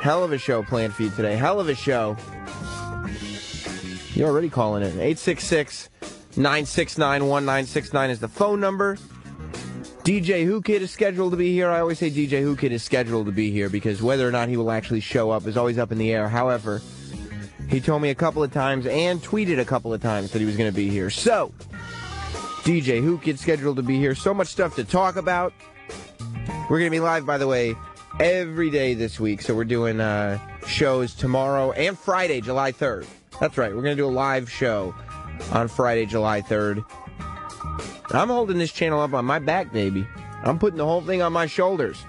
Hell of a show planned for you today. Hell of a show. You're already calling in. 866-969-1969 is the phone number. DJ Whoo Kid is scheduled to be here. I always say DJ Whoo Kid is scheduled to be here because whether or not he will actually show up is always up in the air. However, he told me a couple of times and tweeted a couple of times that he was going to be here. So, DJ Whoo Kid scheduled to be here. So much stuff to talk about. We're going to be live, by the way, every day this week. So we're doing shows tomorrow and Friday, July 3rd. That's right. We're going to do a live show on Friday, July 3rd. I'm holding this channel up on my back, baby. I'm putting the whole thing on my shoulders.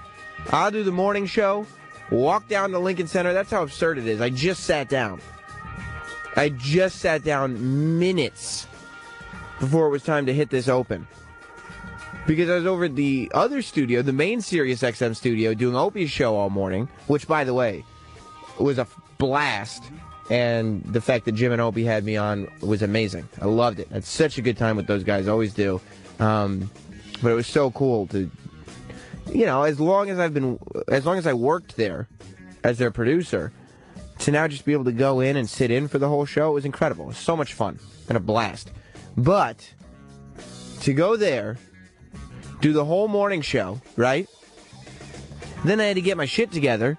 I'll do the morning show, walk down to Lincoln Center. That's how absurd it is. I just sat down. Minutes before it was time to hit this open. Because I was over at the other studio, the main Sirius XM studio, doing Opie's show all morning, which, by the way, was a blast. And the fact that Jim and Opie had me on was amazing. I loved it. I had such a good time with those guys, always do. But it was so cool to, you know, as long as I worked there as their producer, to now just be able to go in and sit in for the whole show, it was incredible. It was so much fun and a blast. But to go there, do the whole morning show, right? Then I had to get my shit together.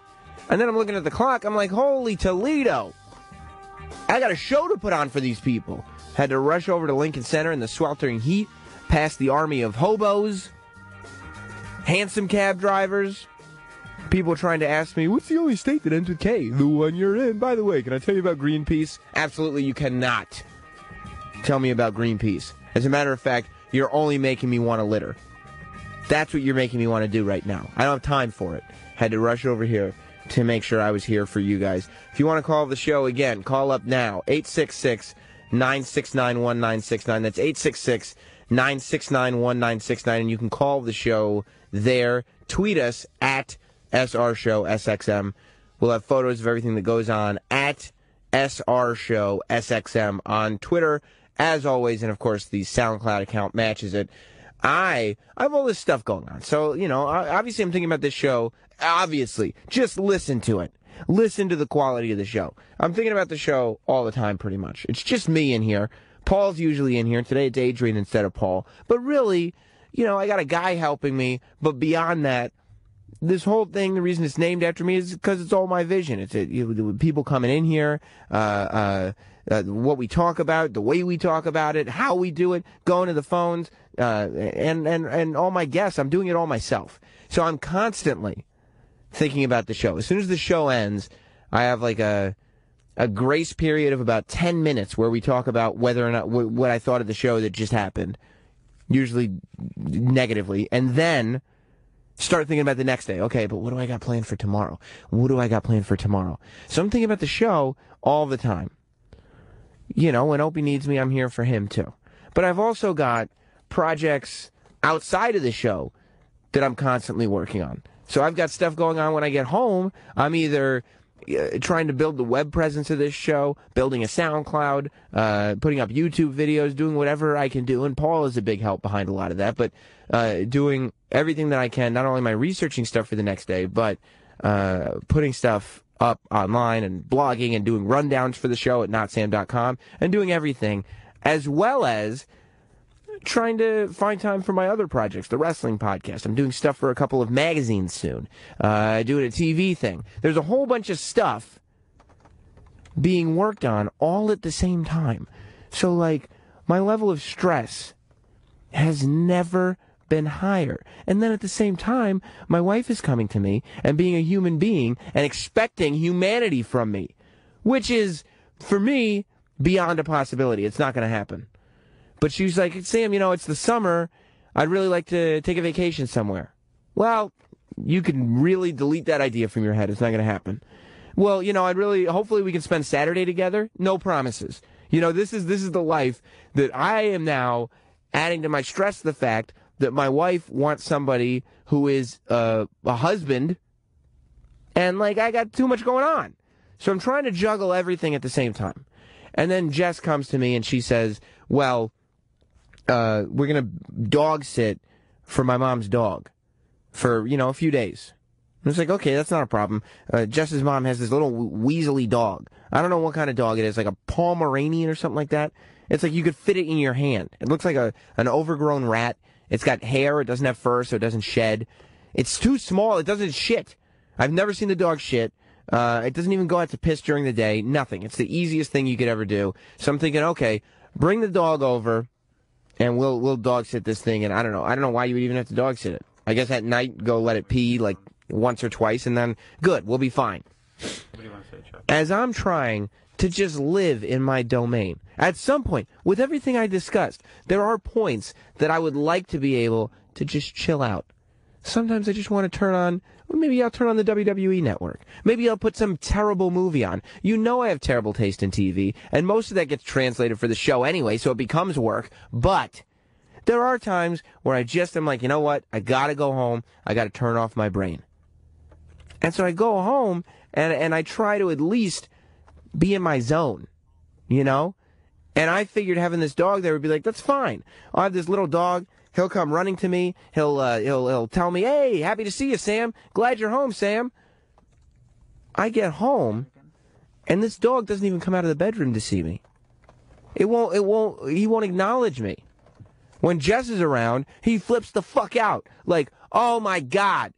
And then I'm looking at the clock. I'm like, holy Toledo. I got a show to put on for these people. Had to rush over to Lincoln Center in the sweltering heat, past the army of hobos, handsome cab drivers, people trying to ask me, what's the only state that ends with K? The one you're in. By the way, can I tell you about Greenpeace? Absolutely, you cannot tell me about Greenpeace. As a matter of fact, you're only making me want to litter. That's what you're making me want to do right now. I don't have time for it. Had to rush over here to make sure I was here for you guys. If you want to call the show again, call up now. 866-969-1969. That's 866-969-1969. And you can call the show there. Tweet us at SR Show SXM. We'll have photos of everything that goes on at SR Show SXM on Twitter, as always. And, of course, the SoundCloud account matches it. I have all this stuff going on. So, you know, obviously I'm thinking about this show. Obviously, just listen to it. Listen to the quality of the show. I'm thinking about the show all the time, pretty much. It's just me in here. Paul's usually in here. Today it's Adrian instead of Paul. But really, you know, I got a guy helping me. But beyond that, this whole thing, the reason it's named after me is because it's all my vision. It's people coming in here, what we talk about, the way we talk about it, how we do it, going to the phones, and all my guests. I'm doing it all myself. So I'm constantly thinking about the show. As soon as the show ends, I have like a grace period of about 10 minutes where we talk about whether or not what I thought of the show that just happened, usually negatively, and then start thinking about the next day. Okay, but what do I got planned for tomorrow? What do I got planned for tomorrow? So I'm thinking about the show all the time. You know, when Opie needs me, I'm here for him too. But I've also got projects outside of the show that I'm constantly working on. So I've got stuff going on when I get home. I'm either trying to build the web presence of this show, building a SoundCloud, putting up YouTube videos, doing whatever I can do. And Paul is a big help behind a lot of that. But doing everything that I can, not only my researching stuff for the next day, but putting stuff up online and blogging and doing rundowns for the show at notsam.com and doing everything, as well as trying to find time for my other projects, the wrestling podcast. I'm doing stuff for a couple of magazines soon. Doing a TV thing. There's a whole bunch of stuff being worked on all at the same time. So, like, my level of stress has never been higher. And then at the same time, my wife is coming to me and being a human being and expecting humanity from me, which is, for me, beyond a possibility. It's not going to happen. But she was like, Sam, you know, it's the summer. I'd really like to take a vacation somewhere. Well, you can really delete that idea from your head. It's not going to happen. Well, you know, hopefully we can spend Saturday together. No promises. You know, this is the life that I am now adding to my stress, the fact that my wife wants somebody who is a husband, and, like, I got too much going on. So I'm trying to juggle everything at the same time. And then Jess comes to me and she says, well, we're going to dog sit for my mom's dog for, you know, a few days. And it's like, okay, that's not a problem. Jess's mom has this little weaselly dog. I don't know what kind of dog it is, like a Pomeranian or something like that. It's like you could fit it in your hand. It looks like an overgrown rat. It's got hair. It doesn't have fur, so it doesn't shed. It's too small. It doesn't shit. I've never seen the dog shit. It doesn't even go out to piss during the day. Nothing. It's the easiest thing you could ever do. So I'm thinking, okay, bring the dog over, and we'll dog sit this thing. And I don't know why you would even have to dog sit it. I guess at night go let it pee like once or twice, and then good, we'll be fine. What do you want to say, Chuck? As I'm trying to just live in my domain, at some point, with everything I discussed, there are points that I would like to be able to just chill out. Sometimes I just want to turn on, maybe I'll turn on the WWE network. Maybe I'll put some terrible movie on. You know I have terrible taste in TV, and most of that gets translated for the show anyway, so it becomes work, but there are times where I just am like, you know what, I gotta go home, I gotta turn off my brain. And so I go home, and I try to at least be in my zone, you know? And I figured having this dog there would be like, that's fine. I'll have this little dog. He'll come running to me. He'll tell me, hey, happy to see you, Sam. Glad you're home, Sam. I get home, and this dog doesn't even come out of the bedroom to see me. He won't acknowledge me. When Jess is around, he flips the fuck out. Like, oh my God.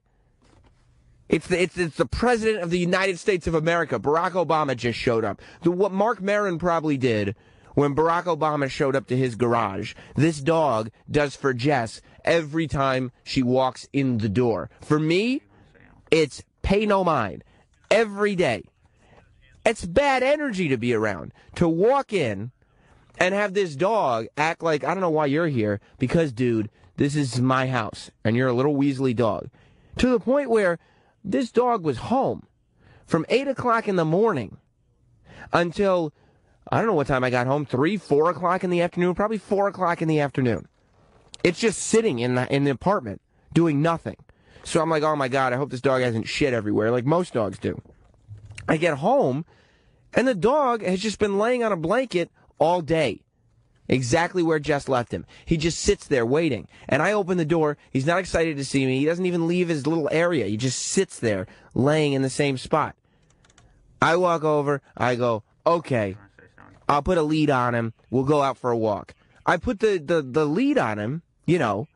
It's the President of the United States of America. Barack Obama just showed up. What Mark Maron probably did when Barack Obama showed up to his garage, this dog does for Jess every time she walks in the door. For me, it's pay no mind. Every day. It's bad energy to be around. To walk in and have this dog act like, I don't know why you're here, because, dude, this is my house, and you're a little weaselly dog. To the point where this dog was home from 8 o'clock in the morning until, I don't know what time I got home, 3, 4 o'clock in the afternoon, probably 4 o'clock in the afternoon. It's just sitting in the apartment doing nothing. So I'm like, oh my God, I hope this dog hasn't shit everywhere like most dogs do. I get home, and the dog has just been laying on a blanket all day. Exactly where Jess left him. He just sits there waiting. And I open the door. He's not excited to see me. He doesn't even leave his little area. He just sits there, laying in the same spot. I walk over. I go, okay, I'll put a lead on him. We'll go out for a walk. I put the lead on him, you know,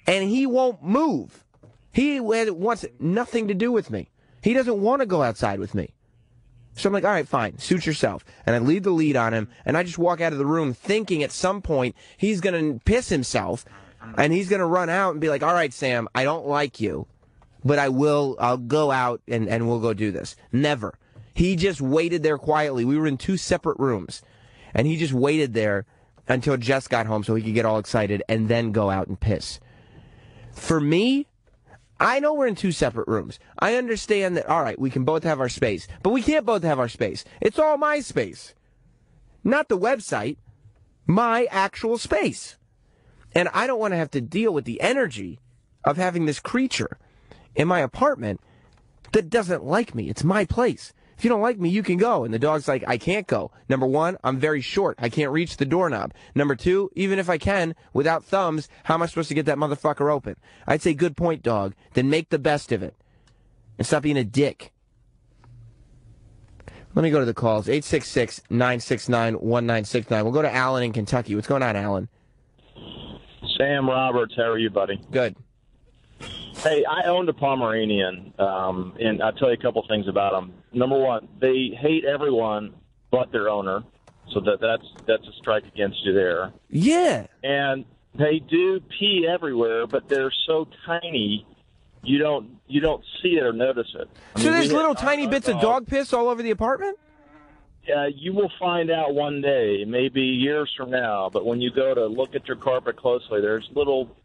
and he won't move. He wants nothing to do with me. He doesn't want to go outside with me. So I'm like, all right, fine, suit yourself. And I leave the lead on him, and I just walk out of the room thinking at some point he's going to piss himself, and he's going to run out and be like, all right, Sam, I don't like you, but I'll go out and we'll go do this. Never. He just waited there quietly. We were in 2 separate rooms, and he just waited there until Jess got home so he could get all excited and then go out and piss. For me, I know we're in 2 separate rooms. I understand that, all right, we can both have our space. But we can't both have our space. It's all my space. Not the website. My actual space. And I don't want to have to deal with the energy of having this creature in my apartment that doesn't like me. It's my place. If you don't like me, you can go. And the dog's like, I can't go. Number 1, I'm very short. I can't reach the doorknob. Number 2, even if I can, without thumbs, how am I supposed to get that motherfucker open? I'd say, good point, dog. Then make the best of it. And stop being a dick. Let me go to the calls. 866-969-1969. We'll go to Alan in Kentucky. What's going on, Alan? Sam Roberts, how are you, buddy? Good. Hey, I owned a Pomeranian, and I'll tell you a couple things about them. Number 1, they hate everyone but their owner, so that's a strike against you there. Yeah. And they do pee everywhere, but they're so tiny, you don't see it or notice it. So there's little tiny bits of dog piss all over the apartment? You will find out one day, maybe years from now, but when you go to look at your carpet closely, there's little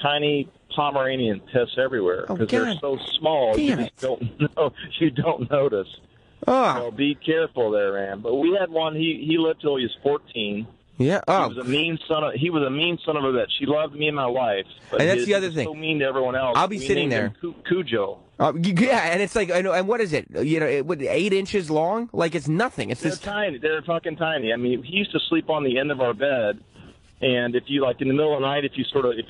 tiny Pomeranian piss everywhere because they're so small. You don't notice. Oh. So be careful there, man. But we had one. He lived till he was 14. Yeah. Oh. He was a mean son of a bitch. She loved me and my wife. But and that's the other thing. So mean to everyone else. I'll be sitting there. Cujo. Yeah, and it's like, and what is it? 8 inches long? Like it's nothing. They're tiny. They're fucking tiny. I mean, he used to sleep on the end of our bed. And if you, like, in the middle of the night, if you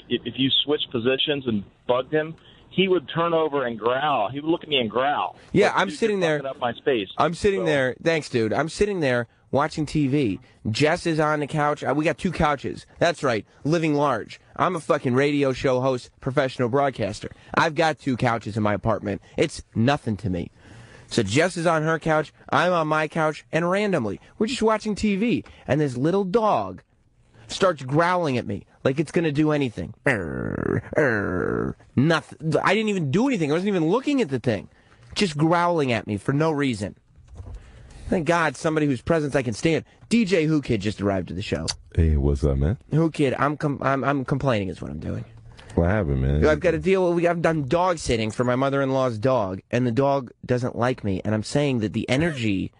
if you switch positions and bugged him, he would turn over and growl. He would look at me and growl. Yeah, like, I'm sitting there. Up my space. I'm sitting there. Thanks, dude. I'm sitting there watching TV. Jess is on the couch. We got 2 couches. That's right, living large. I'm a fucking radio show host, professional broadcaster. I've got 2 couches in my apartment. It's nothing to me. So Jess is on her couch, I'm on my couch, and randomly, we're just watching TV, and this little dog starts growling at me like it's going to do anything. Nothing. I didn't even do anything. I wasn't even looking at the thing. Just growling at me for no reason. Thank God somebody whose presence I can stand. DJ Whoo Kid just arrived to the show. Hey, what's up, man? Whoo Kid, I'm complaining is what I'm doing. What happened, man? I've got to deal with, I've done dog sitting for my mother-in-law's dog, and the dog doesn't like me, and I'm saying that the energy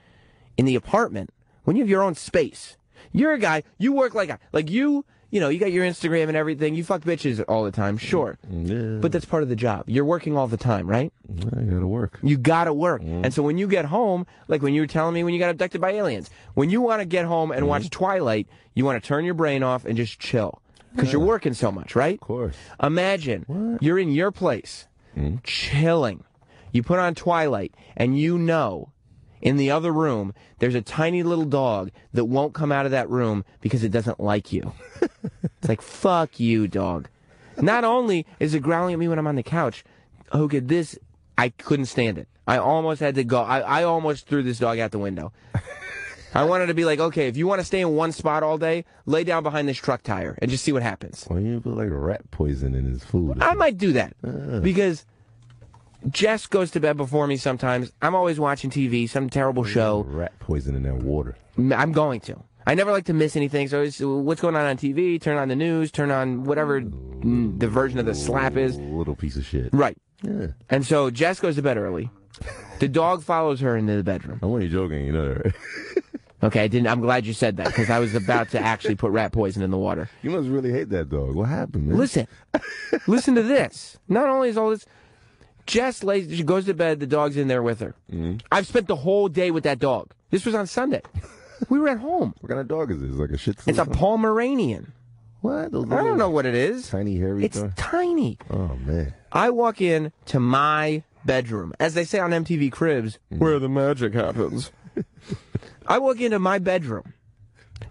in the apartment, when you have your own space, you're a guy, you work like you know, you got your Instagram and everything, you fuck bitches all the time, sure. Yeah. But that's part of the job. You're working all the time, right? I gotta work. You gotta work. And so when you get home, like when you were telling me when you got abducted by aliens, when you want to get home and watch Twilight, you want to turn your brain off and just chill. Because you're working so much, right? Of course. Imagine you're in your place, chilling. You put on Twilight, and you know in the other room there's a tiny little dog that won't come out of that room because it doesn't like you. It's like, fuck you, dog. Not only is it growling at me when I'm on the couch, I couldn't stand it. I almost had to go. I almost threw this dog out the window. I wanted to be like, okay, if you want to stay in one spot all day, lay down behind this truck tire and just see what happens. Why you put like rat poison in his food? I might do that because Jess goes to bed before me sometimes. I'm always watching TV, some terrible show. Rat poison in that water. I'm going to. I never like to miss anything, so it's what's going on TV, turn on the news, turn on whatever the version of the slap is. Little piece of shit. Right. Yeah. And so Jess goes to bed early. The dog follows her into the bedroom. I'm only joking, you know that, right? Okay, I'm glad you said that, because I was about to actually put rat poison in the water. You must really hate that dog. What happened, man? Listen to this. Not only is all this, Jess she goes to bed, the dog's in there with her. I've spent the whole day with that dog. This was on Sunday. We were at home. What kind of dog is this? Like a Shih Tzu? It's a Pomeranian. What? I don't know what it is. Tiny, hairy It's dog? tiny. Oh, man. I walk in to my bedroom. As they say on MTV Cribs, where the magic happens. I walk into my bedroom.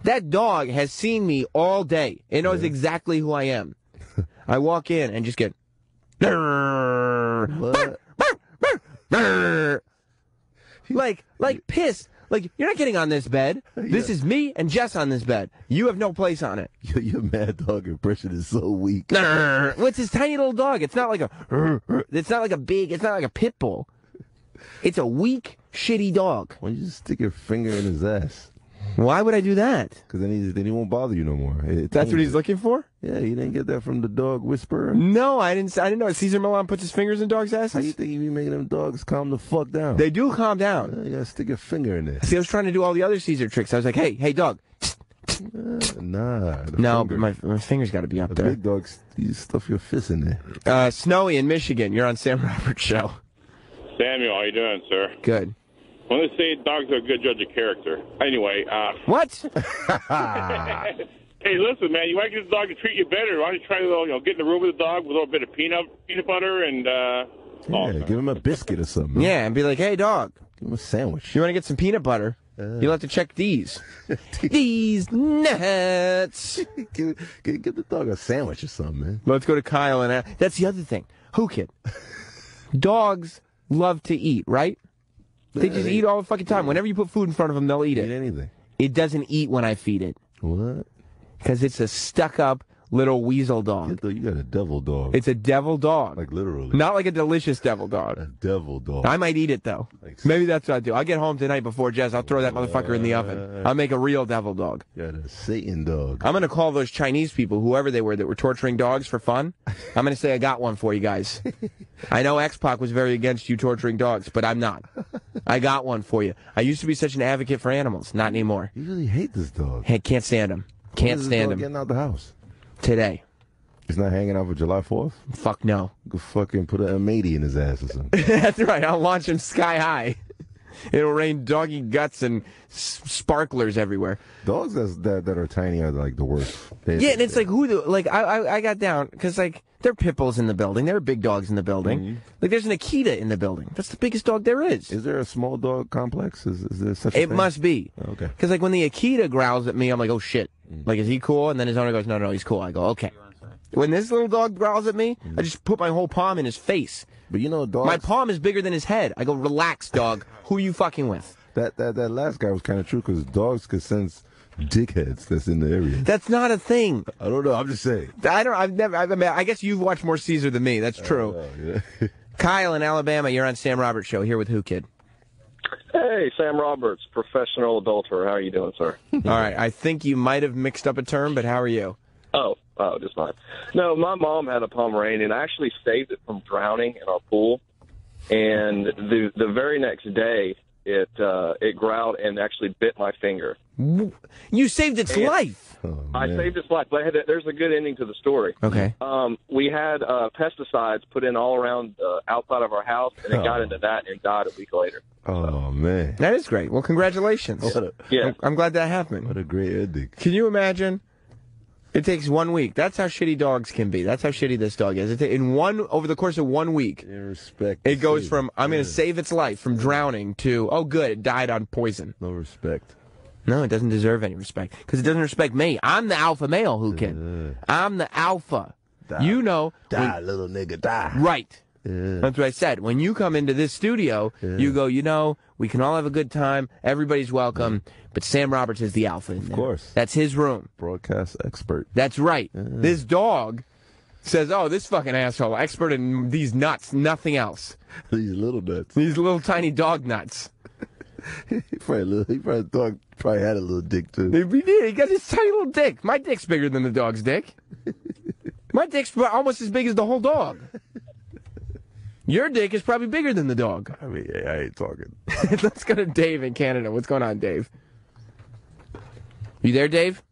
That dog has seen me all day. It knows exactly who I am. I walk in and just get... What? Like pissed. Like, you're not getting on this bed. This is me and Jess on this bed. You have no place on it. Your mad dog impression is so weak. Well, it's this tiny little dog. It's not like it's not like a pit bull. It's a weak, shitty dog. Why don't you just stick your finger in his ass? Why would I do that? Because then he won't bother you no more. That's what he's looking for? Yeah, you didn't get that from the dog whisperer? No, I didn't know. Caesar Milan puts his fingers in dogs' asses? How you think you be making them dogs calm the fuck down? They do calm down. You gotta stick your finger in there. See, I was trying to do all the other Caesar tricks. I was like, hey, dog. Nah. No, but my finger's got to be up there. Big dogs, you stuff your fist in there. Snowy in Michigan. You're on Sam Roberts' show. Samuel, how you doing, sir? Good. When they say dogs are a good judge of character. Anyway, What? Hey, listen, man, you want to get this dog to treat you better? Why don't you try to, get in the room with the dog with a little bit of peanut butter and, give him a biscuit or something. Man. Yeah, and be like, hey, dog. Give him a sandwich. You want to get some peanut butter? You'll have to check these. These nuts. give the dog a sandwich or something, man. Let's go to Kyle and that's the other thing. Whoo Kid. Dogs love to eat, right? They just eat all the fucking time. Whenever you put food in front of them, they'll eat it. Eat anything. It doesn't eat when I feed it. What? Because it's a stuck-up little weasel dog. You got a devil dog. It's a devil dog. Like literally. Not like a delicious devil A dog. devil dog. I might eat it, though. Maybe that's what I'll do. I'll get home tonight before Jess. I'll throw that motherfucker in the oven. I'll make a real devil dog. You got a Satan dog. I'm going to call those Chinese people, whoever they were, that were torturing dogs for fun. I'm going to say I got one for you guys. I know X-Pac was very against you torturing dogs, but I'm not. I got one for you. I used to be such an advocate for animals. Not anymore. You really hate this dog. Hey, can't stand him. Can't stand him. Getting out the house. Today. He's not hanging out for July 4th? Fuck no. Go fucking put a matey in his ass or something. That's right. I'll launch him sky high. It'll rain doggy guts and sparklers everywhere. Dogs that are tiny are like the worst. Yeah, and it's like I got down because like there are pit bulls in the building, there are big dogs in the building. Mm-hmm. Like there's an Akita in the building. That's the biggest dog there is. Is there a small dog complex? Is there such a thing? It must be. Oh, okay. Because like when the Akita growls at me, I'm like, oh shit. Like, is he cool? And then his owner goes, no, he's cool. I go, okay. When this little dog growls at me, I just put my whole palm in his face. But you know, dogs. My palm is bigger than his head. I go, relax, dog. Who are you fucking with? That last guy was kind of true because dogs could sense dickheads that's in the area. That's not a thing. I don't know. I'm just saying. I guess you've watched more Caesar than me. That's true. Yeah. Kyle in Alabama, you're on Sam Roberts Show here with Whoo Kid. Hey, Sam Roberts, professional adulterer. How are you doing, sir? All right. I think you might have mixed up a term, but how are you? Oh, just fine. No, my mom had a Pomeranian. I actually saved it from drowning in our pool, and the very next day, it growled and actually bit my finger. You saved its life. Oh, I saved its life, but there's a good ending to the story. Okay. We had pesticides put in all around outside of our house, and it got into that and died a week later. Oh, man. That is great. Well, congratulations. Yeah. I'm glad that happened. What a great ending. Can you imagine? It takes 1 week. That's how shitty dogs can be. That's how shitty this dog is. Over the course of 1 week, it goes from, I'm going to save its life from drowning to, oh, good, it died on poison. No respect. No, it doesn't deserve any respect because it doesn't respect me. I'm the alpha male, Whoo Kid. I'm the alpha. Die. You know. Die, little nigga, die. Right. Yeah. That's what I said. When you come into this studio, you go, we can all have a good time. Everybody's welcome. But Sam Roberts is the alpha in there. Of course. That's his room. Broadcast expert. That's right. This dog says, oh, this fucking asshole, expert in these nuts, nothing else. These little nuts. These little tiny dog nuts. He probably had a little dick, too. He did. He got this tiny little dick. My dick's bigger than the dog's dick. My dick's almost as big as the whole dog. Your dick is probably bigger than the dog. I mean, I ain't talking. Let's go to Dave in Canada. What's going on, Dave? You there, Dave?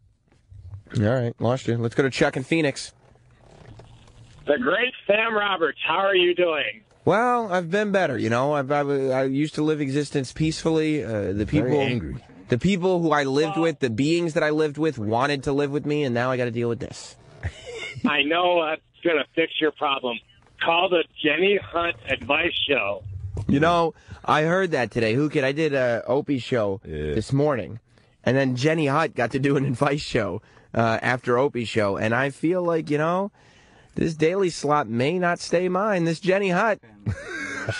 All right, lost you. Let's go to Chuck in Phoenix. The great Sam Roberts. How are you doing? Well, I've been better. I used to live existence peacefully. The people who I lived with, the beings that I lived with, wanted to live with me, and now I got to deal with this. I know that's going to fix your problem. Call the Jenny Hunt Advice Show. I heard that today. Who Kid? I did a Opie show this morning, and then Jenny Hunt got to do an advice show after Opie show, and I feel like, this daily slot may not stay mine. This Jenny Hunt,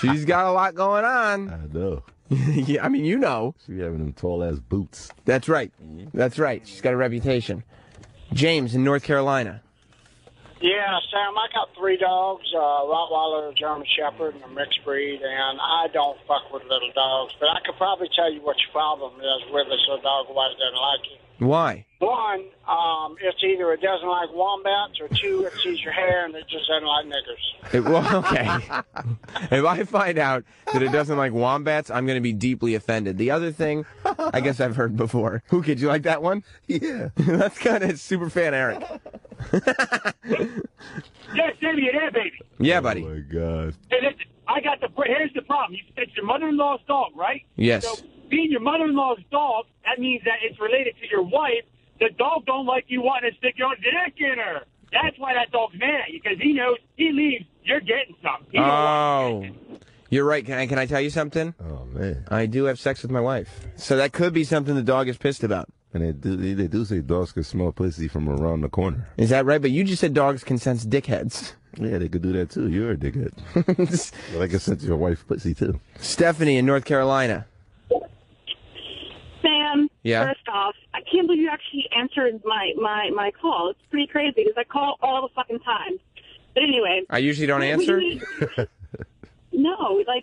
she's got a lot going on. I know. Yeah, I mean, She having them tall-ass boots. That's right. That's right. She's got a reputation. James in North Carolina. Yeah, Sam, I got 3 dogs, Rottweiler, a German Shepherd, and a mixed breed, and I don't fuck with little dogs, but I could probably tell you what your problem is with it so a dog otherwise doesn't like you. Why? 1, it's either it doesn't like wombats, or 2, it sees your hair and it just doesn't like niggers. Okay. If I find out that it doesn't like wombats, I'm going to be deeply offended. The other thing, I guess I've heard before. Who Kid, you like that one? Yeah. That's kind of super fan Eric. Yes, Davey, you're there, baby. Yeah, buddy. Oh, my God. Hey, listen, here's the problem. It's your mother-in-law's dog, right? Yes. So, being your mother-in-law's dog, that means that it's related to your wife. The dog don't like you wanting to stick your dick in her. That's why that dog's mad, because he knows he leaves, you're getting something. You're right. Can I tell you something? Oh, man. I do have sex with my wife. So that could be something the dog is pissed about. And they do say dogs can smell pussy from around the corner. Is that right? But you just said dogs can sense dickheads. Yeah, they could do that, too. You're a dickhead. They can sense your wife's pussy, too. Stephanie in North Carolina. Sam, Yeah? First off, I can't believe you actually answered my call. It's pretty crazy because I call all the fucking time. But anyway. I usually don't answer? No, I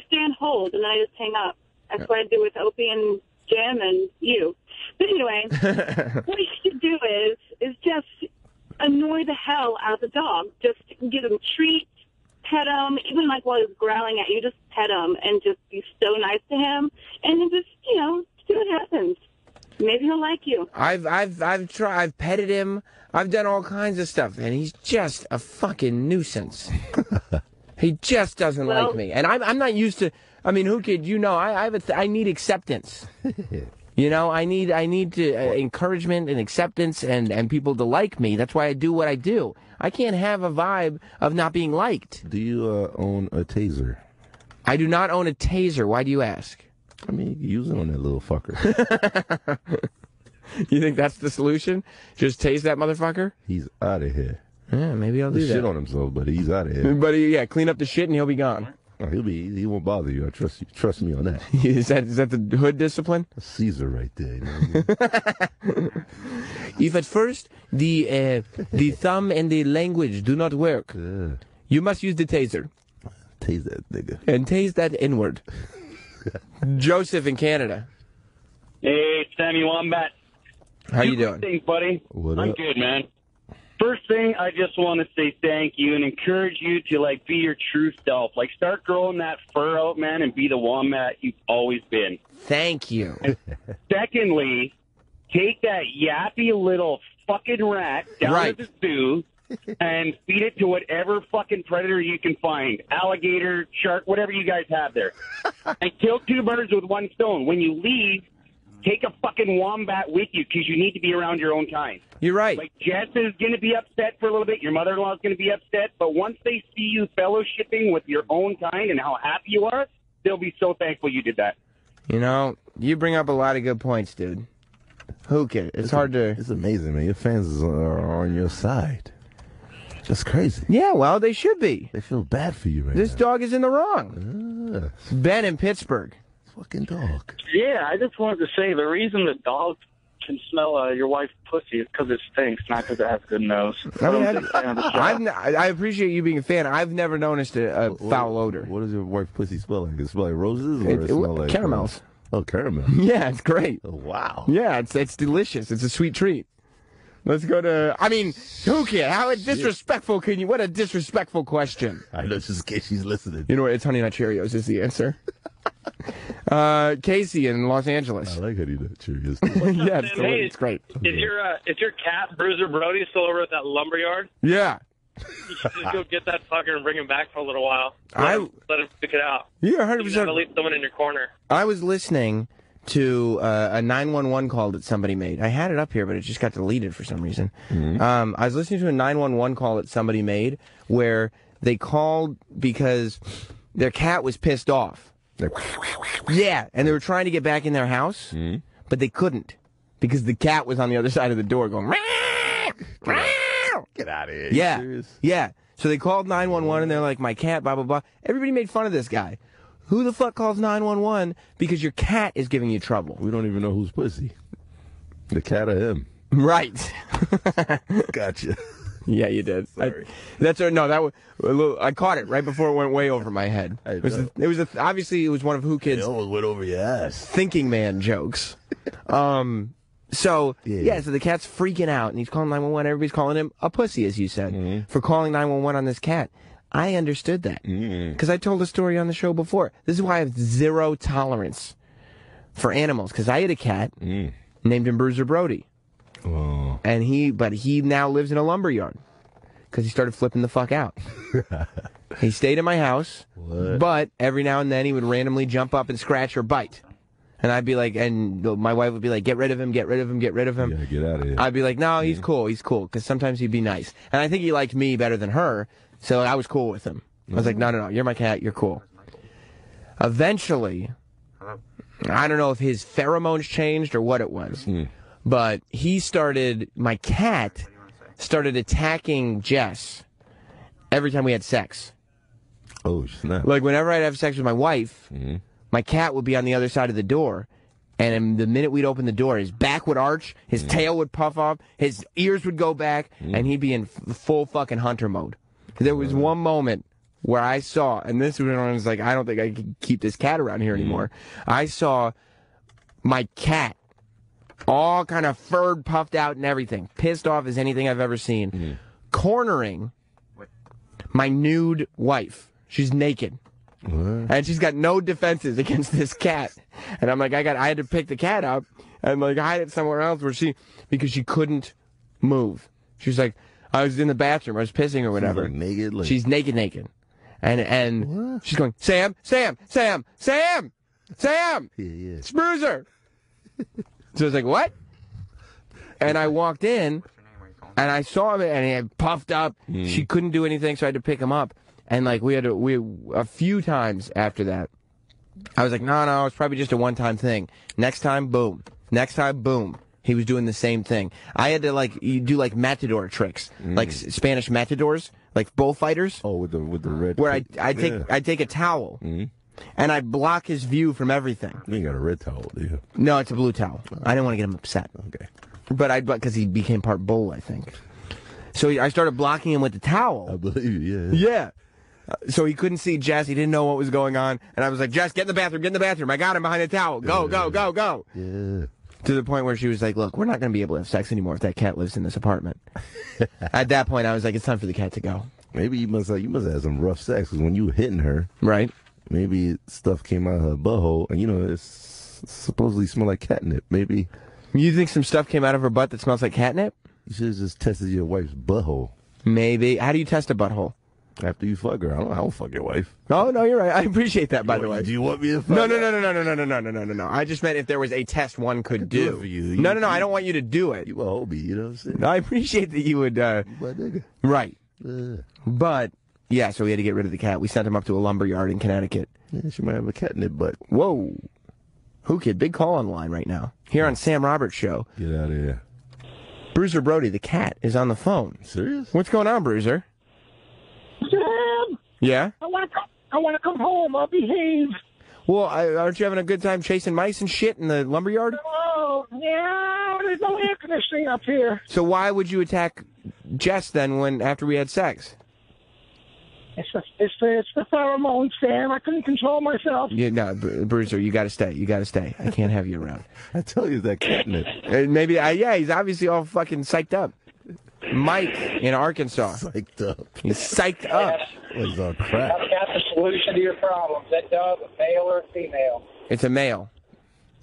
stay on hold and then I just hang up. That's what I do with Opie and Jim and you. But anyway, what you should do is just annoy the hell out of the dog. Just give him treats, pet him, even while he's growling at you, just pet him and just be so nice to him, and then just see what happens. Maybe he'll like you. I've petted him. I've done all kinds of stuff, and he's just a fucking nuisance. He just doesn't like me, and I'm not used to. I mean, Whoo Kid, you know, I need acceptance. You know, I need to encouragement and acceptance and people to like me. That's why I do what I do. I can't have a vibe of not being liked. Do you own a taser? I do not own a taser. Why do you ask? I mean, use it on that little fucker. You think that's the solution? Just tase that motherfucker? He's out of here. Yeah, maybe I'll do that. Shit on himself, but he's out of here. But yeah, clean up the shit and he'll be gone. Oh, he won't bother you. I trust you. Trust me on that. Is that the hood discipline? That's Caesar right there. You know what I mean? If at first the thumb and the language do not work, you must use the taser. Tase that nigga. And tase that inward. Joseph in Canada. Hey, Sammy Wombat. How you doing? Thanks, buddy. What I'm up? good, man. First thing, I just want to say thank you and encourage you to, like, be your true self. Like, start growing that fur out, man, and be the wombat you've always been. Thank you. And secondly, take that yappy little fucking rat down to the zoo and feed it to whatever fucking predator you can find. Alligator, shark, whatever you guys have there. And kill two birds with one stone. When you leave, take a fucking wombat with you because you need to be around your own kind. You're right. Like, Jess is going to be upset for a little bit. Your mother-in-law is going to be upset. But once they see you fellowshipping with your own kind and how happy you are, they'll be so thankful you did that. You know, you bring up a lot of good points, dude. Who can? It's hard to... It's amazing, man. Your fans are on your side. That's crazy. Yeah, well, they should be. They feel bad for you right This now. dog is in the wrong. Ben in Pittsburgh. Fucking dog. Yeah, I just wanted to say the reason the dog can smell your wife's pussy is because it stinks, not because it has a good nose. I mean, I appreciate you being a fan. I've never noticed a foul odor. What does your wife's pussy smell like? Does it smell like roses or it smell like caramels? Caramel. Yeah, it's great. Oh, wow. Yeah, it's delicious. It's a sweet treat. Let's go to. I mean, Whoo Kid, how disrespectful can you? What a disrespectful question. I know, just in case she's listening. You know what? It's Honey Nut Cheerios is the answer. Casey in Los Angeles. I like Honey Nut Cheerios. Yeah, it's great. Is your cat Bruiser Brody still over at that lumber yard? Yeah. You should just go get that fucker and bring him back for a little while. Let him stick it out. Yeah, 100%. You gotta leave someone in your corner. I was listening to a 911 call that somebody made. I had it up here, but it just got deleted for some reason. I was listening to a 911 call that somebody made where they called because their cat was pissed off. Yeah, and they were trying to get back in their house, but they couldn't because the cat was on the other side of the door going, Get out of here. Yeah, yeah. So they called 911 and they're like, my cat, blah, blah, blah. Everybody made fun of this guy. Who the fuck calls 911 because your cat is giving you trouble? We don't even know who's pussy. The cat or him. Right. Gotcha. Yeah, you did. Sorry. I caught it right before it went way over my head. Obviously it was one of Whoo Kid's It almost went over your ass. thinking man jokes. So the cat's freaking out and he's calling 911. Everybody's calling him a pussy, as you said, for calling 911 on this cat. I understood that because I told a story on the show before. This is why I have zero tolerance for animals because I had a cat named him Bruiser Brody. Oh. And he now lives in a lumber yard because he started flipping the fuck out. He stayed in my house, but every now and then he would randomly jump up and scratch or bite. And I'd be like, and my wife would be like, get rid of him, get rid of him, get rid of him. Yeah, get out of here. I'd be like, no, he's cool, because sometimes he'd be nice. And I think he liked me better than her, so I was cool with him. I was like, no, you're my cat, you're cool. Eventually, I don't know if his pheromones changed or what it was, but my cat started attacking Jess every time we had sex. Oh, snap. Like, whenever I'd have sex with my wife, my cat would be on the other side of the door, and the minute we'd open the door, his back would arch, his tail would puff up, his ears would go back, and he'd be in full fucking hunter mode. There was one moment where I saw, and this was when I was like, I don't think I can keep this cat around here anymore. I saw my cat all kind of furred, puffed out and everything, pissed off as anything I've ever seen, cornering my nude wife. She's naked. What? And she's got no defenses against this cat. And I'm like, I had to pick the cat up and like hide it somewhere else because she couldn't move. She was like, I was in the bathroom, I was pissing or whatever. Like naked? She's naked. And she's going, Sam, it's Bruiser. So I was like, what? And I walked in, and I saw him, and he had puffed up. She couldn't do anything, so I had to pick him up. And like we a few times after that, I was like, no, it's probably just a one-time thing. Next time, boom. Next time, boom. He was doing the same thing. I had to do like matador tricks, like Spanish matadors, like bullfighters. Oh, with the red. Where I take a towel, and I block his view from everything. You ain't got a red towel, do you? No, it's a blue towel. I didn't want to get him upset. Okay. But because he became part bull, I think. So I started blocking him with the towel. I believe you, yeah. Yeah. So he couldn't see Jess. He didn't know what was going on. And I was like, Jess, get in the bathroom. I got him behind the towel. Go. Yeah. To the point where she was like, look, we're not going to be able to have sex anymore if that cat lives in this apartment. At that point, I was like, it's time for the cat to go. Maybe you must have some rough sex, because when you were hitting her, right? Maybe stuff came out of her butthole, and it's supposedly smell like catnip. Maybe. You think some stuff came out of her butt that smells like catnip? You should have just tested your wife's butthole. Maybe. How do you test a butthole? After you fuck her. I don't fuck your wife. Oh, no, you're right. I appreciate that, by the way. Do you want me to fuck her? No. I just meant if there was a test one could do. Do it for you. No, I don't want you to do it. You a hobie, you know what I'm saying? No, I appreciate that you would, my nigga. Right. But, yeah, so we had to get rid of the cat. We sent him up to a lumber yard in Connecticut. Yeah, she might have a cat in it, but... Whoa. Whoo Kid, big call on the line right now. Here on Sam Roberts' show. Get out of here. Bruiser Brody, the cat, is on the phone. Serious? What's going on, Bruiser? Sam! Yeah? I want to come home. I'll behave. Well, aren't you having a good time chasing mice and shit in the lumberyard? Oh, yeah, there's no air conditioning up here. So why would you attack Jess then after we had sex? It's the pheromones, Sam. I couldn't control myself. Yeah, no, Bruiser, you got to stay. I can't have you around. I tell you that catnip. Maybe, he's obviously all fucking psyched up. Mike in Arkansas. Psyched up. He's psyched up. He's on crack. I've got the solution to your problems. That dog, a male or a female? It's a male.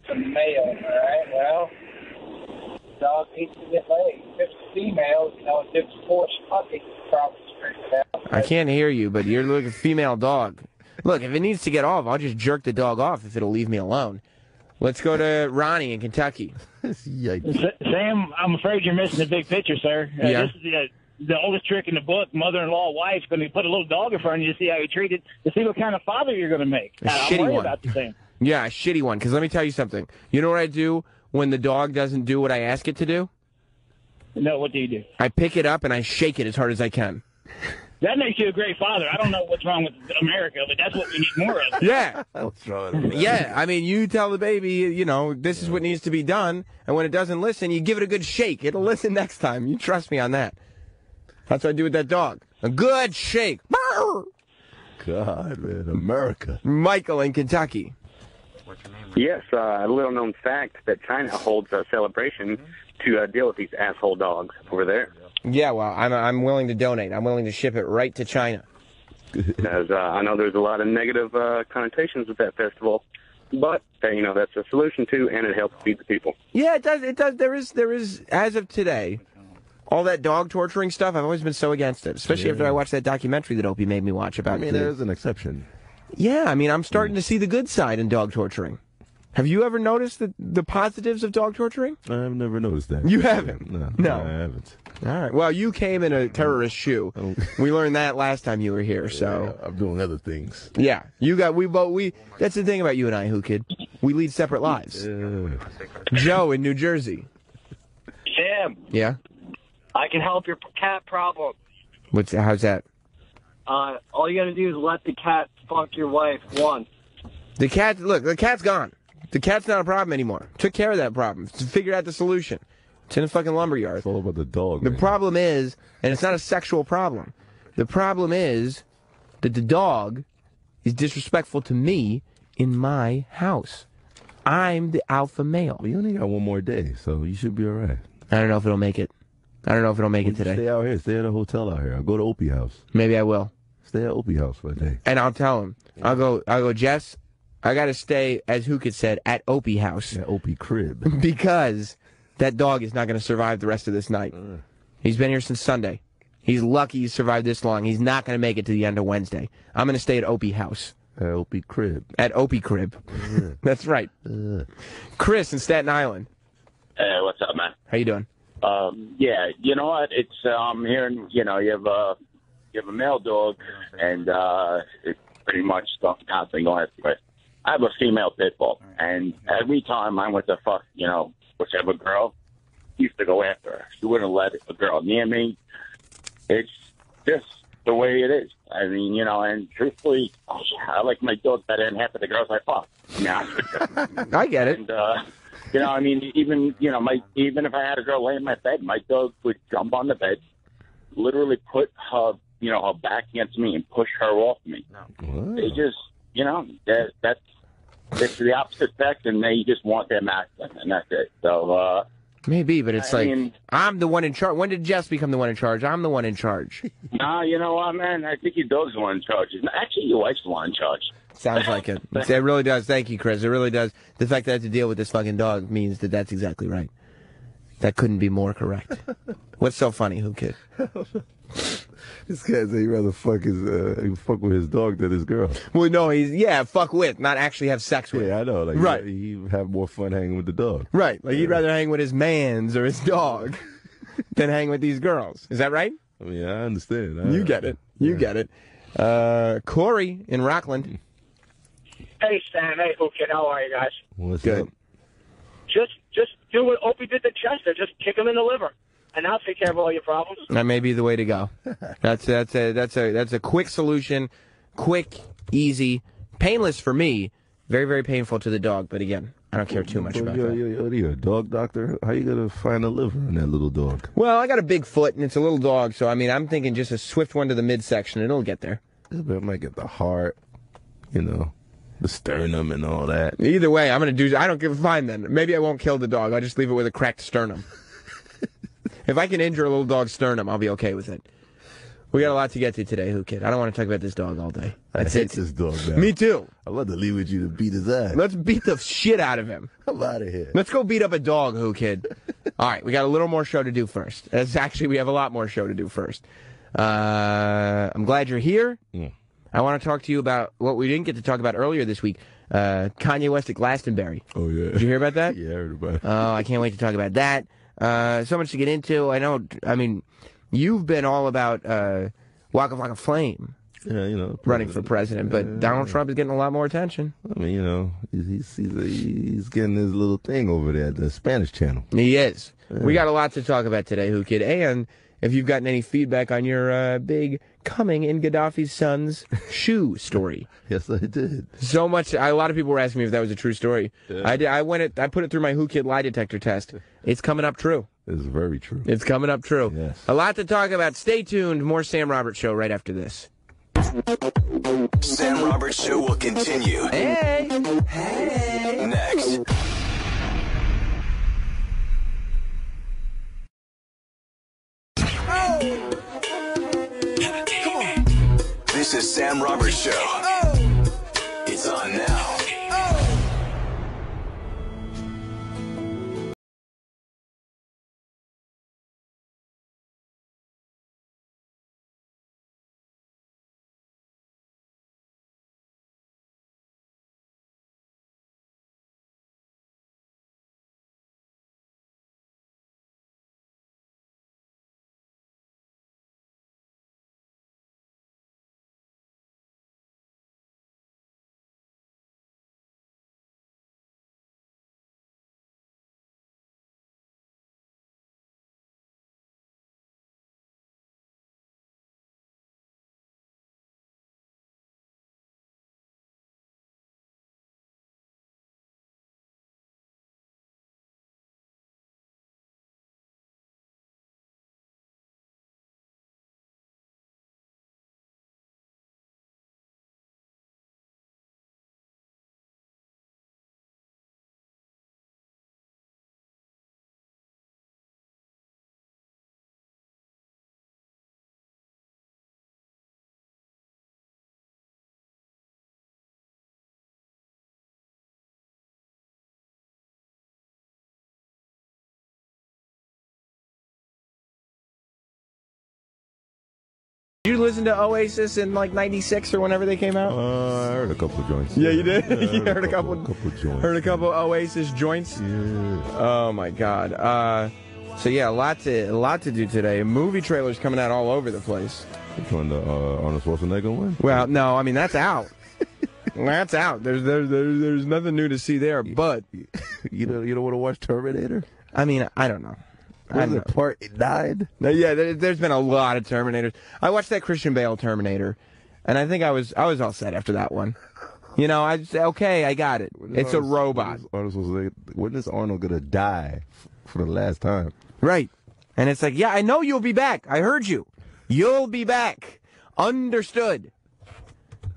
It's a male, all right? Well, dog needs to get laid. If it's a female, if it's a forced puppy, probably straighten it out. I can't hear you, but you're looking female dog. Look, if it needs to get off, I'll just jerk the dog off if it'll leave me alone. Let's go to Ronnie in Kentucky. Sam, I'm afraid you're missing the big picture, sir. Yeah. This is the oldest trick in the book. Mother-in-law, wife, going to put a little dog in front of you to see how you treat it, to see what kind of father you're going to make. A I'm shitty worried one. about the thing. Yeah, a shitty one. Because let me tell you something. You know what I do when the dog doesn't do what I ask it to do? No, what do you do? I pick it up and I shake it as hard as I can. That makes you a great father. I don't know what's wrong with America, but that's what we need more of. Yeah. What's wrong with Yeah, I mean, you tell the baby, this is what needs to be done, and when it doesn't listen, you give it a good shake. It'll listen next time. You trust me on that. That's what I do with that dog. A good shake. God, man, America. Michael in Kentucky. Yes, a little-known fact that China holds a celebration to deal with these asshole dogs over there. Yeah, well, I'm willing to donate. I'm willing to ship it right to China. As I know there's a lot of negative connotations with that festival, but that's a solution too, and it helps feed the people. Yeah, it does. It does. There is as of today, all that dog torturing stuff. I've always been so against it, especially after I watched that documentary that Opie made me watch about. I mean, there's an exception. Yeah, I mean, I'm starting to see the good side in dog torturing. Have you ever noticed the positives of dog torturing? I've never noticed that. You haven't? No, I haven't. All right. Well, you came in a terrorist shoe. We learned that last time you were here. So I'm doing other things. Yeah, That's the thing about you and I, Whoo Kid. We lead separate lives. Joe in New Jersey. Sam. Yeah. I can help your cat problem. How's that? All you got to do is let the cat fuck your wife once. The cat's gone. The cat's not a problem anymore. Took care of that problem. Figured out the solution. It's in a fucking lumberyard. It's all about the dog. The problem is, and it's not a sexual problem, the problem is that the dog is disrespectful to me in my house. I'm the alpha male. Well, you only got one more day, so you should be all right. I don't know if it'll make it. I don't know if it'll make it today. Stay out here. Stay at a hotel out here. I'll go to Opie house. Maybe I will. Stay at Opie house for a day. And I'll tell him. I'll go, Jess, I got to stay, as Whoo Kid said, at Opie house. At Opie crib. Because that dog is not going to survive the rest of this night. He's been here since Sunday. He's lucky he survived this long. He's not going to make it to the end of Wednesday. I'm going to stay at Opie House. At Opie Crib. At Opie Crib. That's right. Chris in Staten Island. Hey, what's up, man? How you doing? Yeah, you know what? It's I'm hearing, you have a male dog, and it's pretty much constantly going after it. I have a female pit bull, and every time I went to fuck, whichever girl, he used to go after her. She wouldn't let a girl near me. It's just the way it is. I mean, and truthfully, I like my dog better than half of the girls I fuck. I get it. And, I mean, even if I had a girl lay in my bed, my dog would jump on the bed, literally put her, her back against me and push her off me. Wow. They just, that's it's the opposite sex, and they just want their masculine, and that's it. So, maybe, but it's I'm the one in charge. When did Jess become the one in charge? I'm the one in charge. Nah, you know what, man? I think your dog's the one in charge. Actually, your wife's the one in charge. Sounds like it. It really does. Thank you, Chris. It really does. The fact that I have to deal with this fucking dog means that that's exactly right. That couldn't be more correct. What's so funny, Whoo Kid? This guy said he'd rather fuck with his dog than his girl. Well, no, fuck with, not actually have sex with. Yeah, I know. Like, right. He'd have more fun hanging with the dog. Right. Like, he'd rather hang with his mans or his dog than hang with these girls. Is that right? I mean, I understand. You get it. You get it. Corey in Rockland. Hey, Stan. Hey, Whoo Kid. How are you guys? What's good? Up? Just do what Opie did to Chester. Just kick him in the liver, and I'll take care of all your problems. That may be the way to go. That's a quick solution, quick, easy, painless for me. Very, very painful to the dog. But again, I don't care too much about that. You're a dog doctor. How you gonna find a liver in that little dog? Well, I got a big foot, and it's a little dog, so I mean, I'm thinking just a swift one to the midsection, and it'll get there. Yeah, but it might get the heart, the sternum and all that. Either way, I'm gonna do. I don't give a fine then. Maybe I won't kill the dog. I'll just leave it with a cracked sternum. If I can injure a little dog's sternum, I'll be okay with it. We got a lot to get to today, Whoo Kid. I don't want to talk about this dog all day. I hate this dog now. Me too. I'd love to leave with you to beat his ass. Let's beat the shit out of him. I'm out of here. Let's go beat up a dog, Whoo Kid. All right, we got a little more show to do first. We have a lot more show to do first. I'm glad you're here. Yeah. I want to talk to you about what we didn't get to talk about earlier this week. Kanye West at Glastonbury. Oh, yeah. Did you hear about that? Yeah, I heard about it. Oh, I can't wait to talk about that. So much to get into. I mean, you've been all about Walk of Like a Flame. Yeah, running for president, but Donald Trump is getting a lot more attention. I mean, he's getting his little thing over there at the Spanish channel. He is. Yeah. We got a lot to talk about today, Whoo Kid. And if you've gotten any feedback on your big coming in Gaddafi's son's shoe story. Yes, I did. So much. A lot of people were asking me if that was a true story. Yeah. I put it through my Whoo Kid lie detector test. It's coming up true. It's very true. It's coming up true. Yes. A lot to talk about. Stay tuned. More Sam Roberts Show right after this. Sam Roberts Show will continue. Hey. Next. This is Sam Roberts Show. It's on now. you listen to Oasis in like '96 or whenever they came out? I heard a couple of joints. Yeah, you did. Yeah, You heard a couple joints. Heard a couple Oasis joints. Yeah. Oh my God. So yeah, a lot to do today. Movie trailers coming out all over the place. Which one, the Arnold Schwarzenegger one? Well, no, I mean that's out. That's out. There's nothing new to see there. But you don't want to watch Terminator? I mean, I don't know. Was it part 9? No, yeah, there's been a lot of Terminators. I watched that Christian Bale Terminator, and I think I was all set after that one. You know, I just, okay, I got it. It's a robot. When is Arnold gonna die for the last time? Right. And it's like, yeah, I know you'll be back. I heard you. You'll be back. Understood.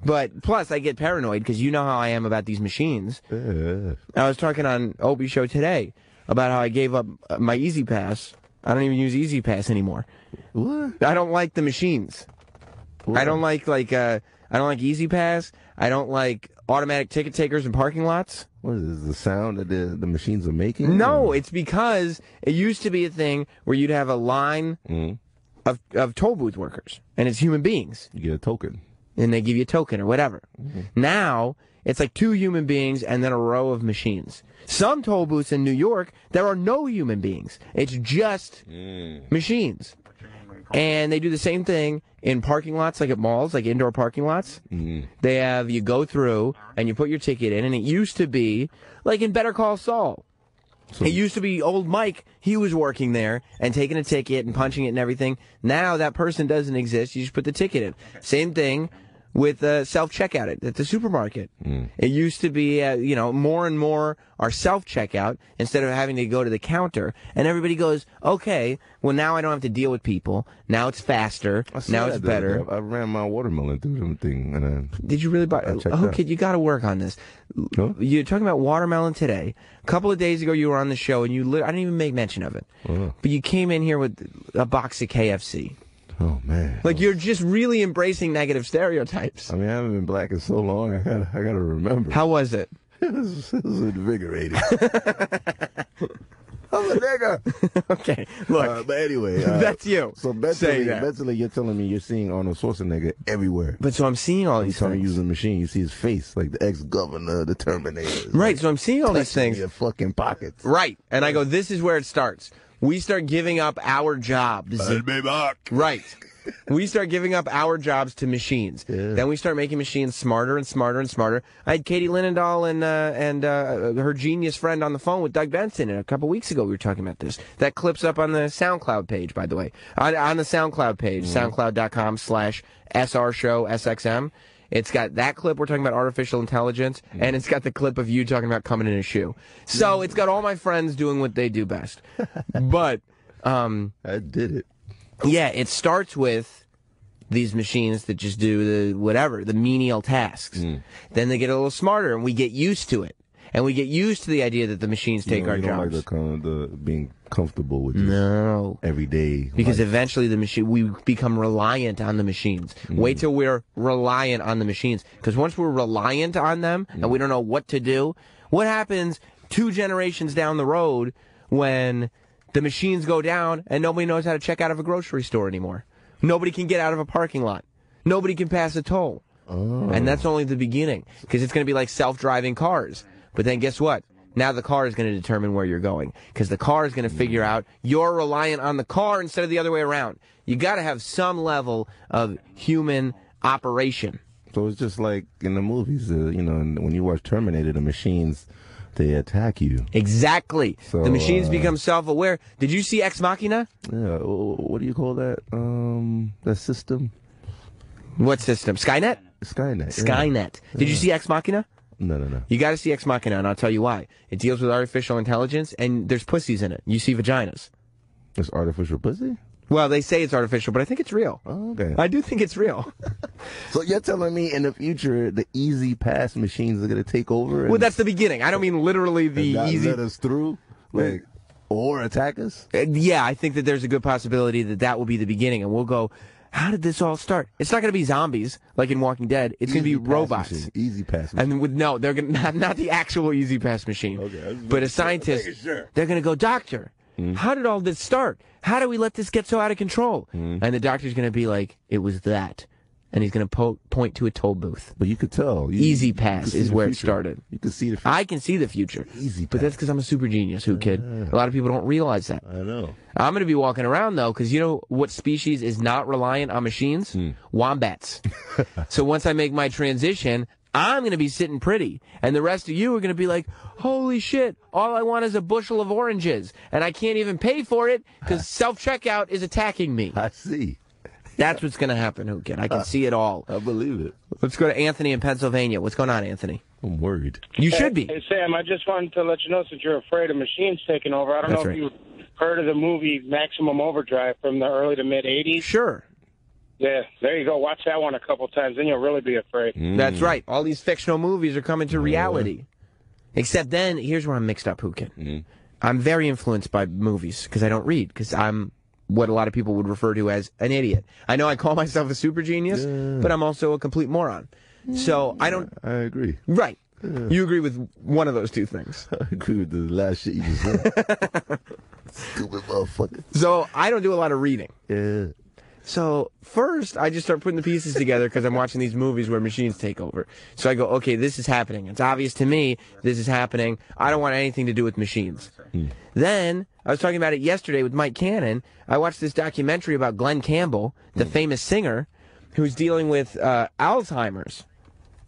But plus, I get paranoid because you know how I am about these machines. I was talking on Opie's show today about how I gave up my Easy Pass. I don't even use Easy Pass anymore. What? I don't like the machines. What? I don't like Easy Pass. I don't like automatic ticket takers in parking lots. What is this, the sound that the machines are making? No, it's because it used to be a thing where you'd have a line of toll booth workers, and it's human beings. You get a token. And they give you a token or whatever. Now, it's like 2 human beings and then a row of machines. Some toll booths in New York, there are no human beings. It's just machines. And they do the same thing in parking lots, like at malls, like indoor parking lots. They have, you go through and you put your ticket in, and it used to be, like in Better Call Saul. It used to be old Mike, he was working there and taking a ticket and punching it and everything. Now that person doesn't exist, you just put the ticket in. Same thing with self-checkout at the supermarket. It used to be, more and more are self-checkout instead of having to go to the counter. And everybody goes, okay, well, now I don't have to deal with people. Now it's faster. Now it's better. I ran my watermelon through them thing. And did you really buy it? Oh, kid, you got to work on this. Huh? You're talking about watermelon today. A couple of days ago, you were on the show, and I didn't even make mention of it. But you came in here with a box of KFC. Oh, man. Like, you're just really embracing negative stereotypes. I mean, I haven't been black in so long, I gotta remember. How was it? It was invigorating. I'm a nigga. Okay, look. But anyway. That's you. So mentally, you're telling me you're seeing Arnold Schwarzenegger everywhere. But so I'm seeing all these things. Using the machine. You see his face, like the ex-governor, the Terminator. Right, so I'm seeing all these things. Your fucking pockets. Right, and I go, this is where it starts. We start giving up our jobs. I'll be back. Right. We start giving up our jobs to machines. Yeah. Then we start making machines smarter and smarter and smarter. I had Katie Linendahl and her genius friend on the phone with Doug Benson, and a couple weeks ago we were talking about this. That clip's up on the SoundCloud page, by the way. On the SoundCloud page, soundcloud.com/SRShowSXM. It's got that clip, we're talking about artificial intelligence, and it's got the clip of you talking about coming in a shoe. So it's got all my friends doing what they do best. But I did it. Yeah, it starts with these machines that just do the menial tasks. Then they get a little smarter, and we get used to it. And we get used to the idea that the machines take our jobs. Like the being comfortable with every day. Because eventually we become reliant on the machines. Wait till we're reliant on the machines. Because once we're reliant on them and we don't know what to do, what happens 2 generations down the road when the machines go down and nobody knows how to check out of a grocery store anymore? Nobody can get out of a parking lot. Nobody can pass a toll. And that's only the beginning. Because it's going to be like self-driving cars. But then guess what? Now the car is going to determine where you're going. Because the car is going to figure out you're reliant on the car instead of the other way around. You got to have some level of human operation. So it's just like in the movies, when you watch Terminator, the machines, they attack you. Exactly. So, the machines become self-aware. Did you see Ex Machina? Yeah. What do you call that? That system? What system? Skynet? Skynet. Yeah. Did you see Ex Machina? No. You got to see Ex Machina, and I'll tell you why. It deals with artificial intelligence, and there's pussies in it. You see vaginas. It's artificial pussy? Well, they say it's artificial, but I think it's real. Oh, okay. I do think it's real. So you're telling me in the future the Easy Pass machines are going to take over? Well, that's the beginning. I don't mean literally the easy. Let us through? Or attack us? Yeah, I think that there's a good possibility that will be the beginning, and we'll go, how did this all start? It's not going to be zombies like in Walking Dead. It's going to be robots. Easy Pass machine. And they're going to not the actual Easy Pass machine. Okay, but a scientist. They're going to go, doctor, How did all this start? How do we let this get so out of control? And the doctor's going to be like, it was that. And he's going to point to a toll booth. But you could tell. Easy Pass is where it started. You can see the future. I can see the future. Easy Pass. But that's because I'm a super genius, Whoo Kid. A lot of people don't realize that. I know. I'm going to be walking around, though, because you know what species is not reliant on machines? Wombats. So once I make my transition, I'm going to be sitting pretty. And the rest of you are going to be like, holy shit, all I want is a bushel of oranges. And I can't even pay for it because self-checkout is attacking me. I see. That's what's going to happen, Whoo Kid. I can see it all. I believe it. Let's go to Anthony in Pennsylvania. What's going on, Anthony? I'm worried. You should be. Hey, Sam, I just wanted to let you know, since you're afraid of machines taking over, I don't know if you heard of the movie Maximum Overdrive from the early to mid-'80s. Sure. Yeah, there you go. Watch that one a couple times, then you'll really be afraid. That's right. All these fictional movies are coming to reality. Except then, here's where I'm mixed up, Whoo Kid. I'm very influenced by movies because I don't read, because I'm what a lot of people would refer to as an idiot. I know I call myself a super genius, but I'm also a complete moron. So I don't... I agree. Right. You agree with one of those two things. I agree with the last shit you just said. Stupid motherfucker. So I don't do a lot of reading. Yeah. So first, I just start putting the pieces together because I'm watching these movies where machines take over. So I go, okay, this is happening. It's obvious to me this is happening. I don't want anything to do with machines. Then, I was talking about it yesterday with Mike Cannon. I watched this documentary about Glenn Campbell, the famous singer, who's dealing with Alzheimer's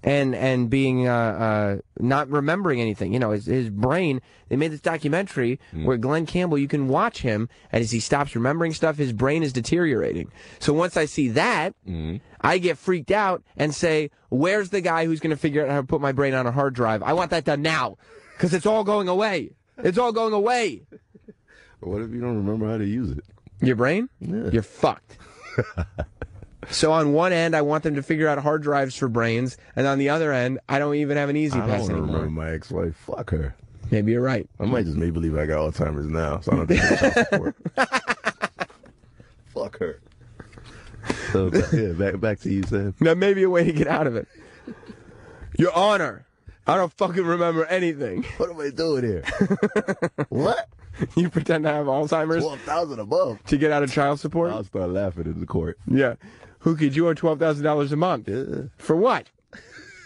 and being not remembering anything. You know, his brain. They made this documentary where Glenn Campbell, you can watch him, and as he stops remembering stuff, his brain is deteriorating. So once I see that, I get freaked out and say, where's the guy who's going to figure out how to put my brain on a hard drive? I want that done now, because it's all going away. It's all going away. What if you don't remember how to use it? Your brain? Yeah. You're fucked. So on one end, I want them to figure out hard drives for brains, and on the other end, I don't even have an Easy Pass I don't anymore. remember my ex-wife. Fuck her. Maybe you're right. I might just make believe I got Alzheimer's now, so I don't have to pay child support. Fuck her. So, back to you, Sam. That may be a way to get out of it. Your Honor, I don't fucking remember anything. What am I doing here? What? You pretend to have Alzheimer's? 12,000 above. To get out of child support? I'll start laughing in the court. Yeah. Who could you owe $12,000 a month? Yeah. For what?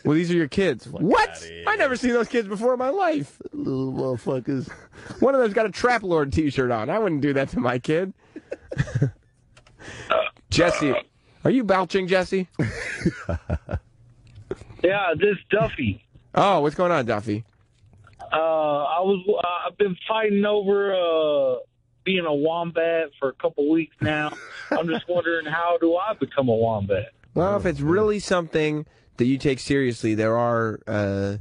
Well, these are your kids. What? I never seen those kids before in my life. Little motherfuckers. One of them's got a Trap Lord t-shirt on. I wouldn't do that to my kid. Jesse. Are you belching, Jesse? Yeah, this Duffy. Oh, what's going on, Duffy? I've been fighting over being a wombat for a couple weeks now. I'm just wondering, how do I become a wombat? Well, if it's really something that you take seriously, there are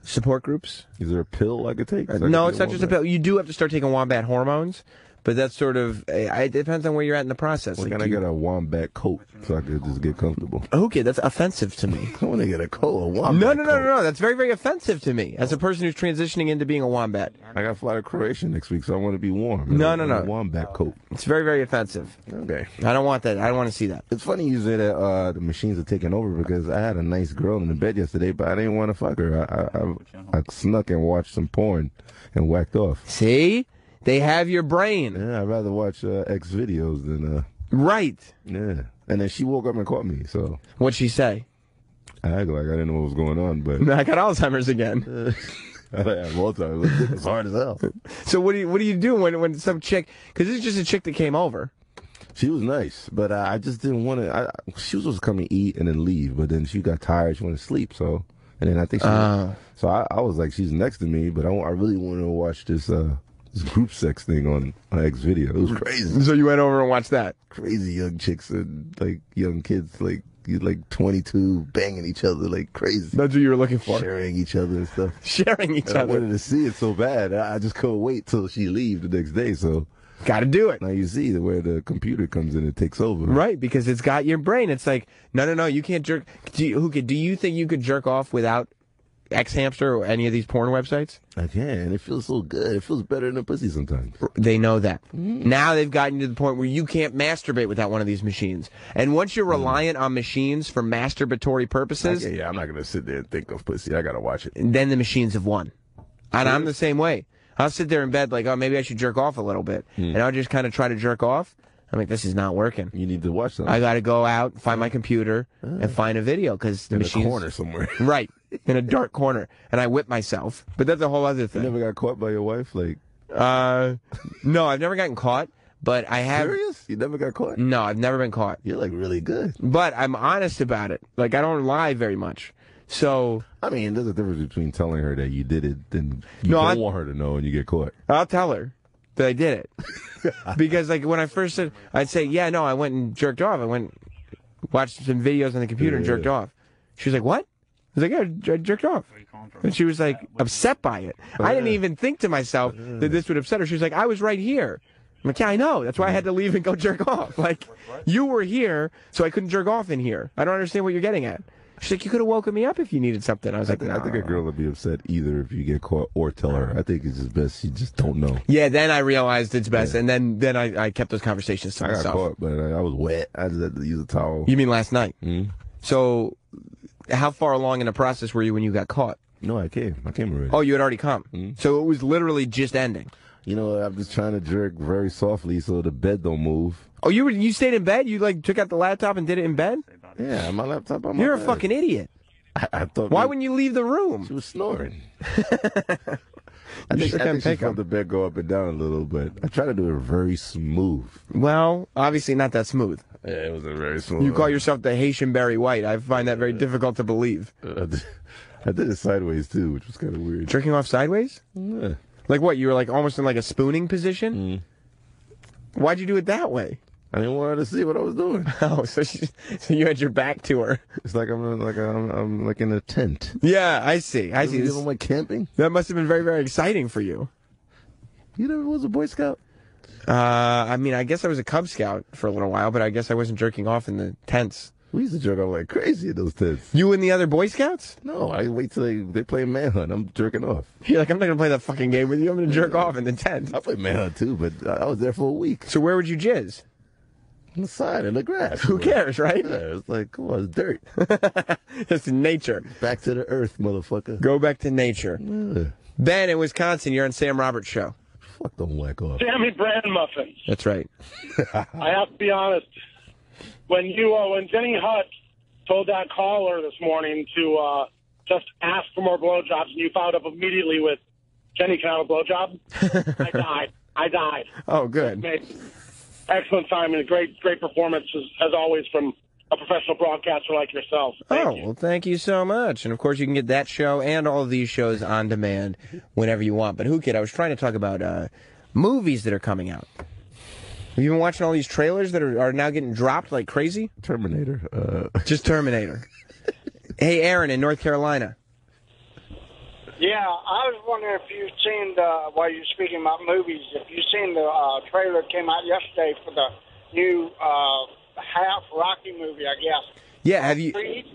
support groups. Is there a pill I could take? No, it's not just a pill. You do have to start taking wombat hormones, but that's sort of, it depends on where you're at in the process. When can I get a wombat coat so I could just get comfortable? Okay, that's offensive to me. I want to get a coat, a wombat No. That's very, very offensive to me as a person who's transitioning into being a wombat. I got to fly to Croatia next week, so I want to be warm. No. A wombat coat. It's very, very offensive. Okay. I don't want that. I don't want to see that. It's funny you say that the machines are taking over, because I had a nice girl in the bed yesterday, but I didn't want to fuck her. I snuck and watched some porn and whacked off. See? They have your brain. Yeah, I'd rather watch X videos than... Right. Yeah. And then she woke up and caught me, so... What'd she say? I acted like I didn't know what was going on, but... I got Alzheimer's again. I had Alzheimer's. It's hard as hell. So what do you do when some chick... Because this is just a chick that came over. She was nice, but I just didn't want to... She was supposed to come and eat and then leave, but then she got tired. She wanted to sleep, so... And then I think she... So I was like, she's next to me, but I really wanted to watch this group sex thing on X video. It was crazy. So you went over and watched that? Crazy young chicks and like young kids, like 22, banging each other like crazy. That's what you were looking for. Sharing each other and stuff. Sharing each other. I wanted to see it so bad. I just couldn't wait till she leave the next day. So got to do it. Now you see where the computer comes in and takes over. Right, because it's got your brain. It's like, no, you can't jerk. Do you think you could jerk off without X-Hamster or any of these porn websites? I can. It feels so good. It feels better than a pussy sometimes. They know that. Now they've gotten to the point where you can't masturbate without one of these machines. And once you're reliant on machines for masturbatory purposes... Yeah, I'm not going to sit there and think of pussy. I got to watch it. Then the machines have won. And I'm the same way. I'll sit there in bed like, oh, maybe I should jerk off a little bit. And I'll just kind of try to jerk off. I'm like, this is not working. You need to watch something. I got to go out, find my computer, and find a video because the machine's in a corner somewhere. Right, in a dark corner, and I whip myself. But that's a whole other thing. You never got caught by your wife, like? No, I've never gotten caught, but I have. Serious? You never got caught? No, I've never been caught. You're like really good. But I'm honest about it. Like I don't lie very much. So I mean, there's a difference between telling her that you did it and you don't want her to know and you get caught. I'll tell her that I did it. Because like when I first said, I'd say, yeah, no, I went and jerked off. I went watched some videos on the computer and jerked off. She was like, what? I was like, yeah, I jerked off. And she was like upset by it. I didn't even think to myself that this would upset her. She was like, I was right here. I'm like, yeah, I know. That's why I had to leave and go jerk off. Like, you were here, so I couldn't jerk off in here. I don't understand what you're getting at. She's like, you could have woken me up if you needed something. I was like, I think a girl would be upset either if you get caught or tell her. I think it's just best you just don't know. Yeah, then I realized it's best, and then I kept those conversations to myself. I got caught, but I was wet. I just had to use a towel. You mean last night? Mm-hmm. So, how far along in the process were you when you got caught? No, I came already. Oh, you had already come. Mm-hmm. So it was literally just ending. You know, I'm just trying to jerk very softly so the bed don't move. Oh, you stayed in bed? You like took out the laptop and did it in bed? Yeah, my laptop on my You're bed. a fucking idiot. I thought. Why wouldn't you leave the room? She was snoring. I think she felt the bed go up and down a little, but I try to do it very smooth. Well, obviously not that smooth. Yeah, it wasn't very smooth. You call yourself the Haitian Barry White. I find that very difficult to believe. I did it sideways, too, which was kind of weird. Jerking off sideways? Yeah. Like what? You were like almost in like a spooning position? Why'd you do it that way? I didn't want her to see what I was doing. Oh, so you had your back to her. It's like I'm like in a tent. Yeah, I see. You ever went camping? That must have been very, very exciting for you. You never was a Boy Scout? I mean, I guess I was a Cub Scout for a little while, but I guess I wasn't jerking off in the tents. We used to jerk off like crazy in those tents. You and the other Boy Scouts? No, I wait till they play Manhunt. I'm jerking off. You're like, I'm not going to play that fuking game with you. I'm going to jerk off in the tent. I played Manhunt too, but I was there for a week. So where would you jizz? On the side, in the grass. Who cares, right? Yeah, it's like, come on, it's dirt. It's nature. Back to the earth, motherfucker. Go back to nature. Yeah. Ben in Wisconsin, you're on Sam Roberts' show. Fuck, don't whack off. Sammy Brand muffins. That's right. I have to be honest. When Jenny Hutt told that caller this morning to just ask for more blowjobs, and you followed up immediately with, Jenny, can I have a blowjob? I died. Oh, good. Excellent time and great performance, as always, from a professional broadcaster like yourself. Thank you. Well, thank you so much. And, of course, you can get that show and all of these shows on demand whenever you want. But, Whoo Kid, I was trying to talk about movies that are coming out. Have you been watching all these trailers that are now getting dropped like crazy? Terminator. Just Terminator. Hey, Aaron in North Carolina. Yeah, I was wondering if you've seen while you're speaking about movies, if you've seen the trailer that came out yesterday for the new half Rocky movie, I guess. Yeah,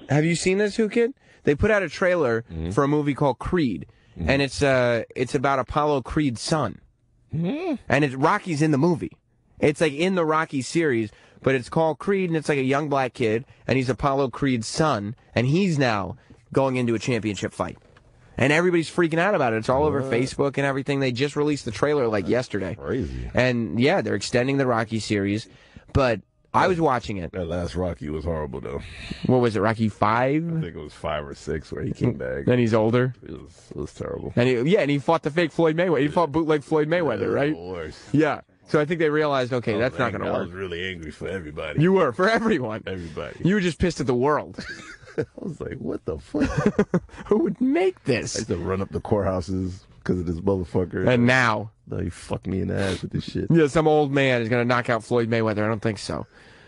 have you seen this, Whoo Kid? They put out a trailer for a movie called Creed, and it's about Apollo Creed's son, and Rocky's in the movie. It's like in the Rocky series, but it's called Creed, and it's like a young black kid, and he's Apollo Creed's son, and he's now going into a championship fight. And everybody's freaking out about it. It's all over Facebook and everything. They just released the trailer like yesterday. Crazy. And yeah, they're extending the Rocky series, but I was watching it. That last Rocky was horrible, though. What was it, Rocky 5? I think it was 5 or 6 where he came back. Then he's older. It was terrible. And he fought the fake Floyd Mayweather. He fought bootleg Floyd Mayweather, right? Yeah. So I think they realized, okay, that's not going to work. I was really angry for everybody. You were, for everyone. Everybody. You were just pissed at the world. I was like, what the fuck? Who would make this? I used to run up the courthouses because of this motherfucker. And now? He fucked me in the ass with this shit. Yeah, some old man is going to knock out Floyd Mayweather. I don't think so.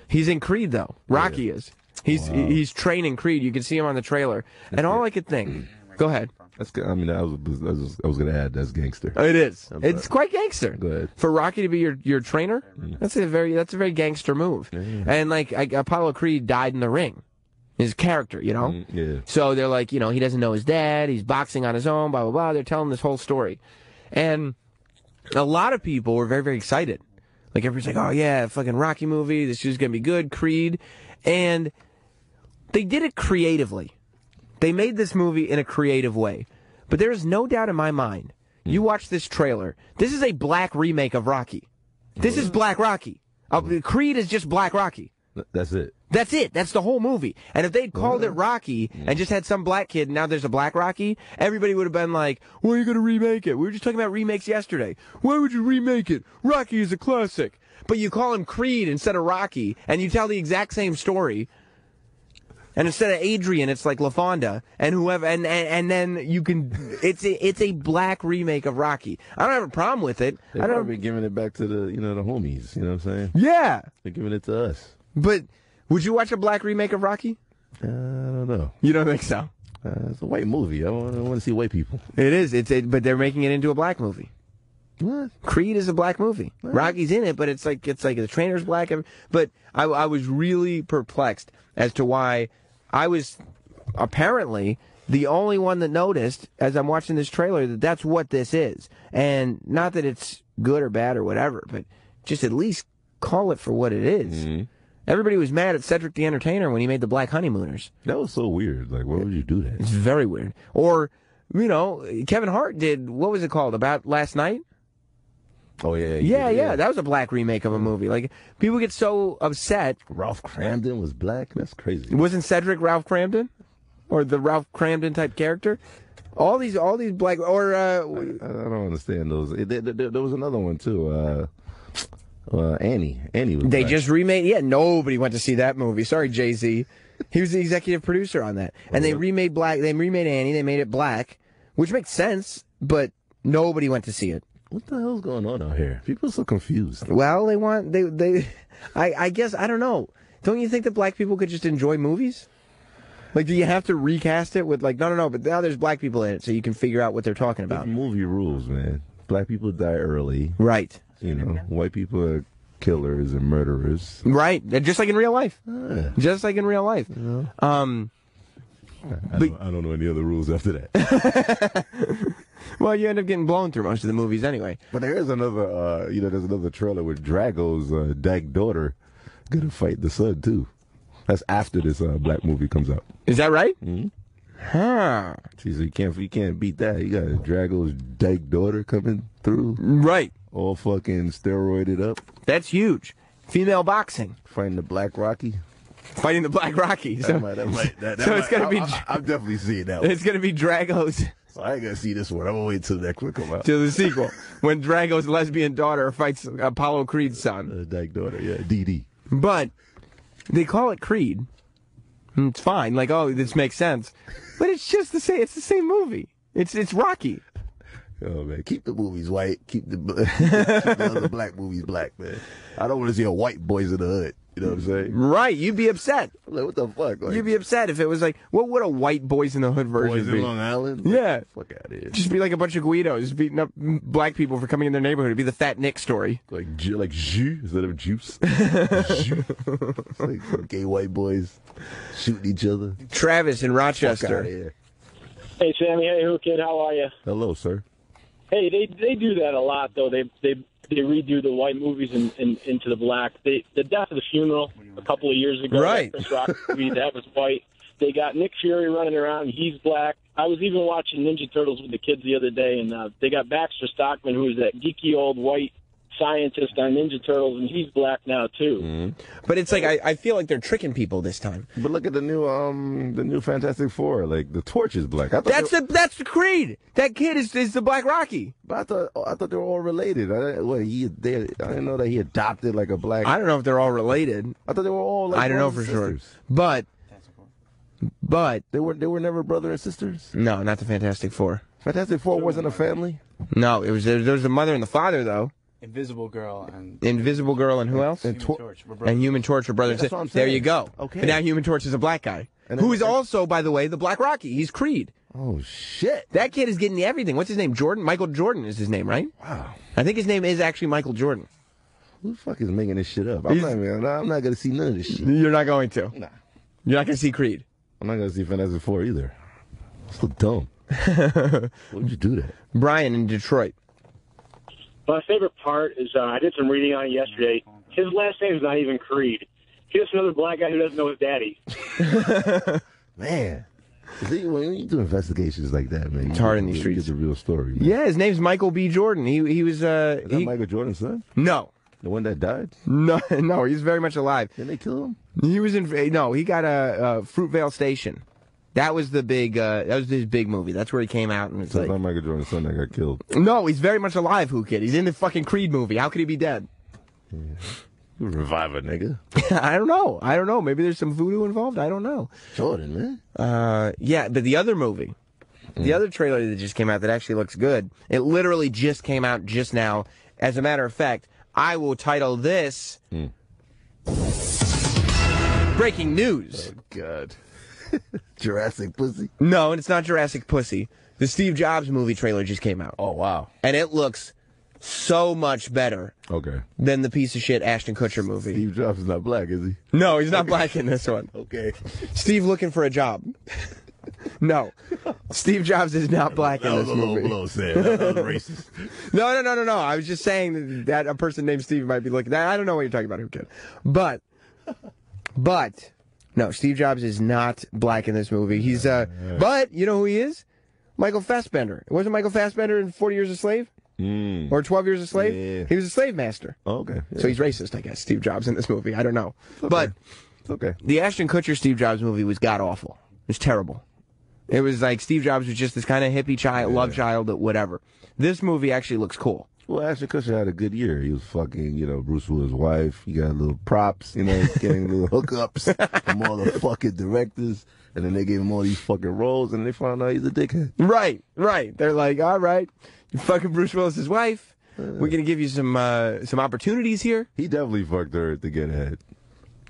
He's in Creed, though. Rocky is. He's training Creed. You can see him on the trailer. And all I could think... Go ahead. That's good. I mean, I was going to add that's gangster. It is. It's quite gangster. Go ahead. For Rocky to be your trainer, that's a very gangster move. Yeah. And like Apollo Creed died in the ring. His character, you know? Yeah. So they're like, he doesn't know his dad, he's boxing on his own, blah, blah, blah. They're telling this whole story. And a lot of people were very, very excited. Like, everybody's like, oh, yeah, fucking Rocky movie, this is going to be good, Creed. And they did it creatively. They made this movie in a creative way. But there is no doubt in my mind You watch this trailer. This is a black remake of Rocky. This is Black Rocky. Creed is just Black Rocky. That's it. That's it. That's the whole movie. And if they'd called it Rocky and just had some black kid and now there's a black Rocky, everybody would have been like, why are you going to remake it? We were just talking about remakes yesterday. Why would you remake it? Rocky is a classic. But you call him Creed instead of Rocky, and you tell the exact same story. And instead of Adrian, it's like LaFonda, and whoever, and then you can. It's a black remake of Rocky. I don't have a problem with it. They're probably giving it back to the the homies. You know what I'm saying? Yeah, they're giving it to us. But would you watch a black remake of Rocky? I don't know. You don't think so? It's a white movie. I want to see white people. It is. But they're making it into a black movie. What? Creed is a black movie. What? Rocky's in it, but it's like the trainer's black. But I was really perplexed as to why I was apparently the only one that noticed as I'm watching this trailer that that's what this is. And not that it's good or bad or whatever, but just at least call it for what it is. Mm-hmm. Everybody was mad at Cedric the Entertainer when he made the Black Honeymooners. That was so weird. Like, why would you do that? It's very weird. Or, Kevin Hart did, what was it called, About Last Night? Oh, yeah. Yeah. That was a black remake of a movie. Like, people get so upset. Ralph Kramden was black? That's crazy. Wasn't Cedric Ralph Kramden? Or the Ralph Kramden type character? All these black, or... I don't understand those. There was another one, too. Annie. Annie was They black. just remade... Yeah, nobody went to see that movie. Sorry, Jay-Z. He was the executive producer on that. And they remade Annie. They made it black, which makes sense, but nobody went to see it. What the hell's going on out here? People are so confused. Well, I guess, I don't know. Don't you think that black people could just enjoy movies? Like, do you have to recast it with, like, no, but now there's black people in it, so you can figure out what they're talking about. It's movie rules, man. Black people die early. Right. White people are killers and murderers. Right. Just like in real life. Just like in real life. I don't know any other rules after that. Well, you end up getting blown through most of the movies anyway. But there is another, there's another trailer with Drago's dyke daughter gonna fight the son too. That's after this black movie comes out. Is that right? Mm-hmm. Huh. See, so you can't beat that. You got Drago's dyke daughter coming through. Right. All fucking steroided up. That's huge. Female boxing. Fighting the Black Rocky. Fighting the Black Rocky. So it's going to be... I'm definitely seeing that one. It's going to be Drago's... So I ain't going to see this one. I'm going to wait till the next one come out. To the sequel. When Drago's lesbian daughter fights Apollo Creed's son. Dyke daughter, yeah. DD. But they call it Creed. It's fine. Like, oh, this makes sense. But it's just the same. It's the same movie. It's Rocky. Oh, man. Keep the movies white. Keep the other black movies black, man. I don't want to see a white Boys in the Hood. You know what I'm saying? Right. You'd be upset. Like, what the fuck? Like, you'd be upset if it was like, what would a white Boys in the Hood version Boys be? in Long Island? Yeah. Fuck out of here. Just be like a bunch of Guidos beating up black people for coming in their neighborhood. It'd be the Fat Nick story. Like jus instead of juice. Jus. It's like some gay white boys shooting each other. Travis in Rochester. Fuck out of here. Hey, Sammy. Hey, Whoo Kid. How are you? Hello, sir. Hey, they do that a lot, though. They redo the white movies into the black. The Death of the Funeral a couple of years ago. Right. Chris Rock movie, that was white. They got Nick Fury running around. He's black. I was even watching Ninja Turtles with the kids the other day, and they got Baxter Stockman, who is that geeky old white scientist on Ninja Turtles, and he's black now too. Mm-hmm. But it's like I feel like they're tricking people this time. But look at the new Fantastic Four. Like the Torch is black. That's the Creed. That kid is the Black Rocky. But I thought they were all related. I didn't know that he adopted like a black. I don't know if they're all related. I thought they were all. Like, I don't know for sure. But they were never brother and sisters. No, not the Fantastic Four. Fantastic Four wasn't a family. No, it was. There was the mother and the father though. Invisible Girl and who else? Human Torch. And Human Torch were brothers. That's what I'm there saying. you go. Okay. But now Human Torch is a black guy, who is also, by the way, the Black Rocky. He's Creed. Oh shit! That kid is getting everything. What's his name? Jordan. Michael Jordan is his name, right? Wow. I think his name is actually Michael Jordan. Who the fuck is making this shit up? I'm not gonna see none of this shit. You're not going to. Nah. You're not gonna see Creed. I'm not gonna see Fantastic Four either. So dumb. Why would you do that? Brian in Detroit. My favorite part is I did some reading on it yesterday. His last name is not even Creed. He's just another black guy who doesn't know his daddy. Man. See, when you do investigations like that, man, it's hard in these you streets. get the real story. Man. Yeah, his name's Michael B. Jordan. He was. Is that Michael Jordan's son? No. The one that died? No, he's very much alive. Didn't they kill him? He was in. No, he got a Fruitvale Station. That was the big. That was his big movie. That's where he came out, and it's So like it's not Michael Jordan's son that got killed. No, he's very much alive. Whoo Kid. He's in the fucking Creed movie. How could he be dead? Yeah. You revive a nigga. I don't know. Maybe there's some voodoo involved. I don't know. Jordan, man. Yeah, but the other movie, the other trailer that just came out that actually looks good. It literally just came out just now. As a matter of fact, I will title this Breaking News. Oh, God. Jurassic Pussy? No, it's not Jurassic Pussy. The Steve Jobs movie trailer just came out. Oh, wow. And it looks so much better than the piece of shit Ashton Kutcher movie. Steve Jobs is not black, is he? No, he's not black in this one. Okay. Steve looking for a job. No. Steve Jobs is not black in this movie. That was racist. No. I was just saying that a person named Steve might be looking. I don't know what you're talking about, Who Kid. But, no, Steve Jobs is not black in this movie. He's, but, you know who he is? Michael Fassbender. Wasn't Michael Fassbender in 40 Years a Slave? Or 12 Years a Slave? Yeah. He was a slave master. Oh, okay. Yeah. So he's racist, I guess, Steve Jobs in this movie. I don't know. Okay. But it's okay. The Ashton Kutcher Steve Jobs movie was god-awful. It was terrible. It was like Steve Jobs was just this kind of hippie child, love child, whatever. This movie actually looks cool. Well, Ashton Kutcher had a good year. He was fucking, Bruce Willis' wife. He got little props, getting little hookups from all the fucking directors. And then they gave him all these fucking roles, and they found out he's a dickhead. Right. They're like, all right, you're fucking Bruce Willis' wife. We're going to give you some opportunities here. He definitely fucked her to get ahead.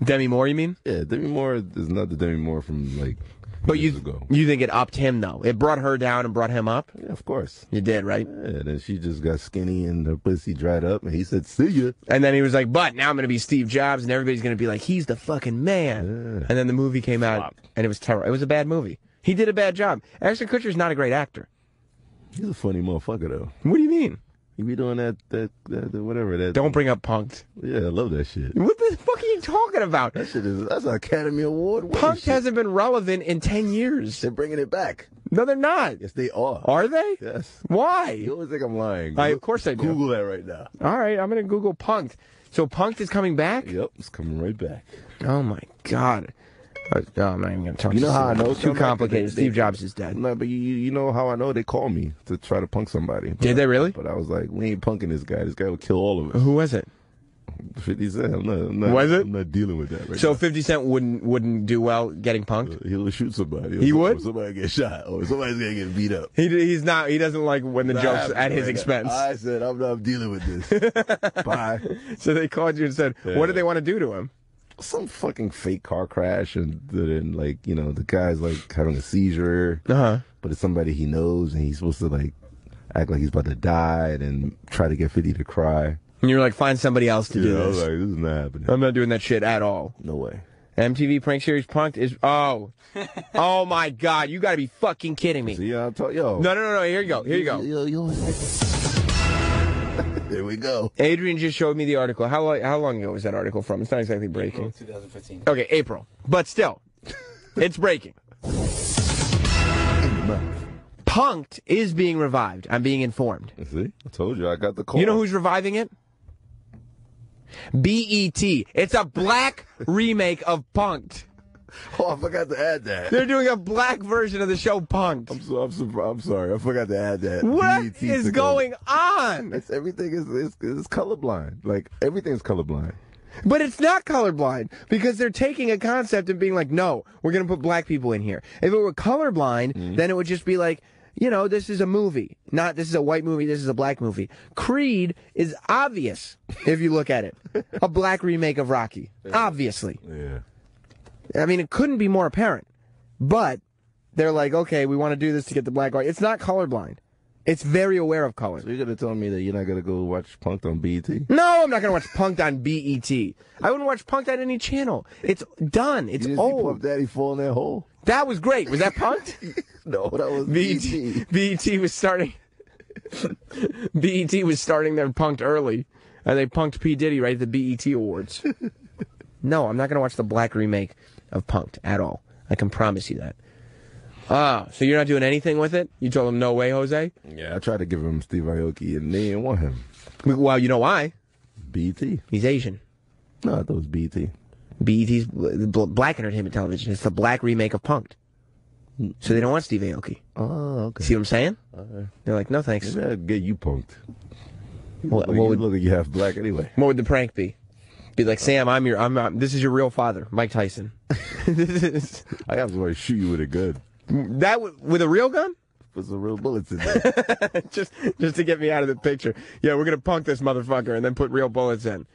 Demi Moore, you mean? Yeah, Demi Moore is not the Demi Moore from, But years ago. You think it upped him, though? It brought her down and brought him up? Yeah, of course. You did, right? Yeah, then she just got skinny and her pussy dried up, and he said, see ya. And then he was like, but now I'm going to be Steve Jobs, and everybody's going to be like, he's the fucking man. Yeah. And then the movie came out, and it was terrible. It was a bad movie. He did a bad job. Ashton Kutcher's not a great actor. He's a funny motherfucker, though. What do you mean? He be doing that whatever that. Don't bring up Punk'd. Yeah, I love that shit. What the fuck are you talking about? That's an Academy Award. Punk'd hasn't been relevant in 10 years. They're bringing it back. No, they're not. Yes, they are. Are they? Yes. Why? You always think I'm lying. Of course I do. Google that right now. All right, I'm going to Google Punk'd. So Punk'd is coming back? Yep, it's coming right back. Oh, my God. I'm not even going to talk. You know how I know? Too complicated. Steve Jobs is dead. No, but you know how I know? They called me to try to punk somebody. Did they really? But I was like, we ain't punking this guy. This guy will kill all of us. Who was it? 50 Cent. I'm not, was it? I'm not dealing with that right so now. 50 Cent wouldn't do well getting punked? He'll shoot somebody. He would? Somebody get shot. Or somebody's going to get beat up. He doesn't like when the joke's at his expense. I said, I'm not dealing with this. Bye. So they called you and said, what did they want to do to him? Some fucking fake car crash, and then the guy's like having a seizure, but it's somebody he knows, and he's supposed to like act like he's about to die, and then try to get 50 to cry. And you're like, find somebody else to do this. I was like, this is not happening. I'm not doing that shit at all. No way. MTV prank series Punk'd is oh my God, you got to be fucking kidding me. See, I'll tell yo. No. Here you go. Yo. There we go. Adrian just showed me the article. How long ago was that article from? It's not exactly breaking. April 2015. Okay, April. But still, it's breaking. Punk'd is being revived. I'm being informed. See? I told you. I got the call. You know who's reviving it? BET. It's a black remake of Punk'd. Oh, I forgot to add that. They're doing a black version of the show Punk'd. I'm sorry. I forgot to add that. What BET is going on? Everything is colorblind. Like, everything's colorblind. But it's not colorblind because they're taking a concept and being like, no, we're going to put black people in here. If it were colorblind, then it would just be like, this is a movie. Not this is a white movie, this is a black movie. Creed is obvious if you look at it. A black remake of Rocky. Obviously. Yeah. I mean, it couldn't be more apparent. But they're like, okay, we want to do this to get the black white. It's not colorblind. It's very aware of color. So you're going to tell me that you're not going to go watch Punk'd on BET? No, I'm not going to watch Punk'd on BET. I wouldn't watch Punk'd on any channel. It's done. It's old. Puff Daddy fall in that hole? That was great. Was that Punk'd? No, that was BET. BET was starting. BET was starting their Punk'd early, and they punked P. Diddy right at the BET Awards. No, I'm not going to watch the black remake of Punk'd at all. I can promise you that. Oh, so you're not doing anything with it? You told him no way, Jose? Yeah, I tried to give him Steve Aoki, and they didn't want him. Well, you know why? BET. He's Asian. No, I thought it was BET. BET's Black Entertainment Television. It's the black remake of Punk'd. So they don't want Steve Aoki. Oh, okay. See what I'm saying? They're like, no thanks. Maybe I'd get you punked. What Look like you half black anyway. What would the prank be? Be like, Sam, this is your real father, Mike Tyson. I have to shoot you with a gun. With a real gun? Put some real bullets in there. just to get me out of the picture. Yeah, we're gonna punk this motherfucker and then put real bullets in.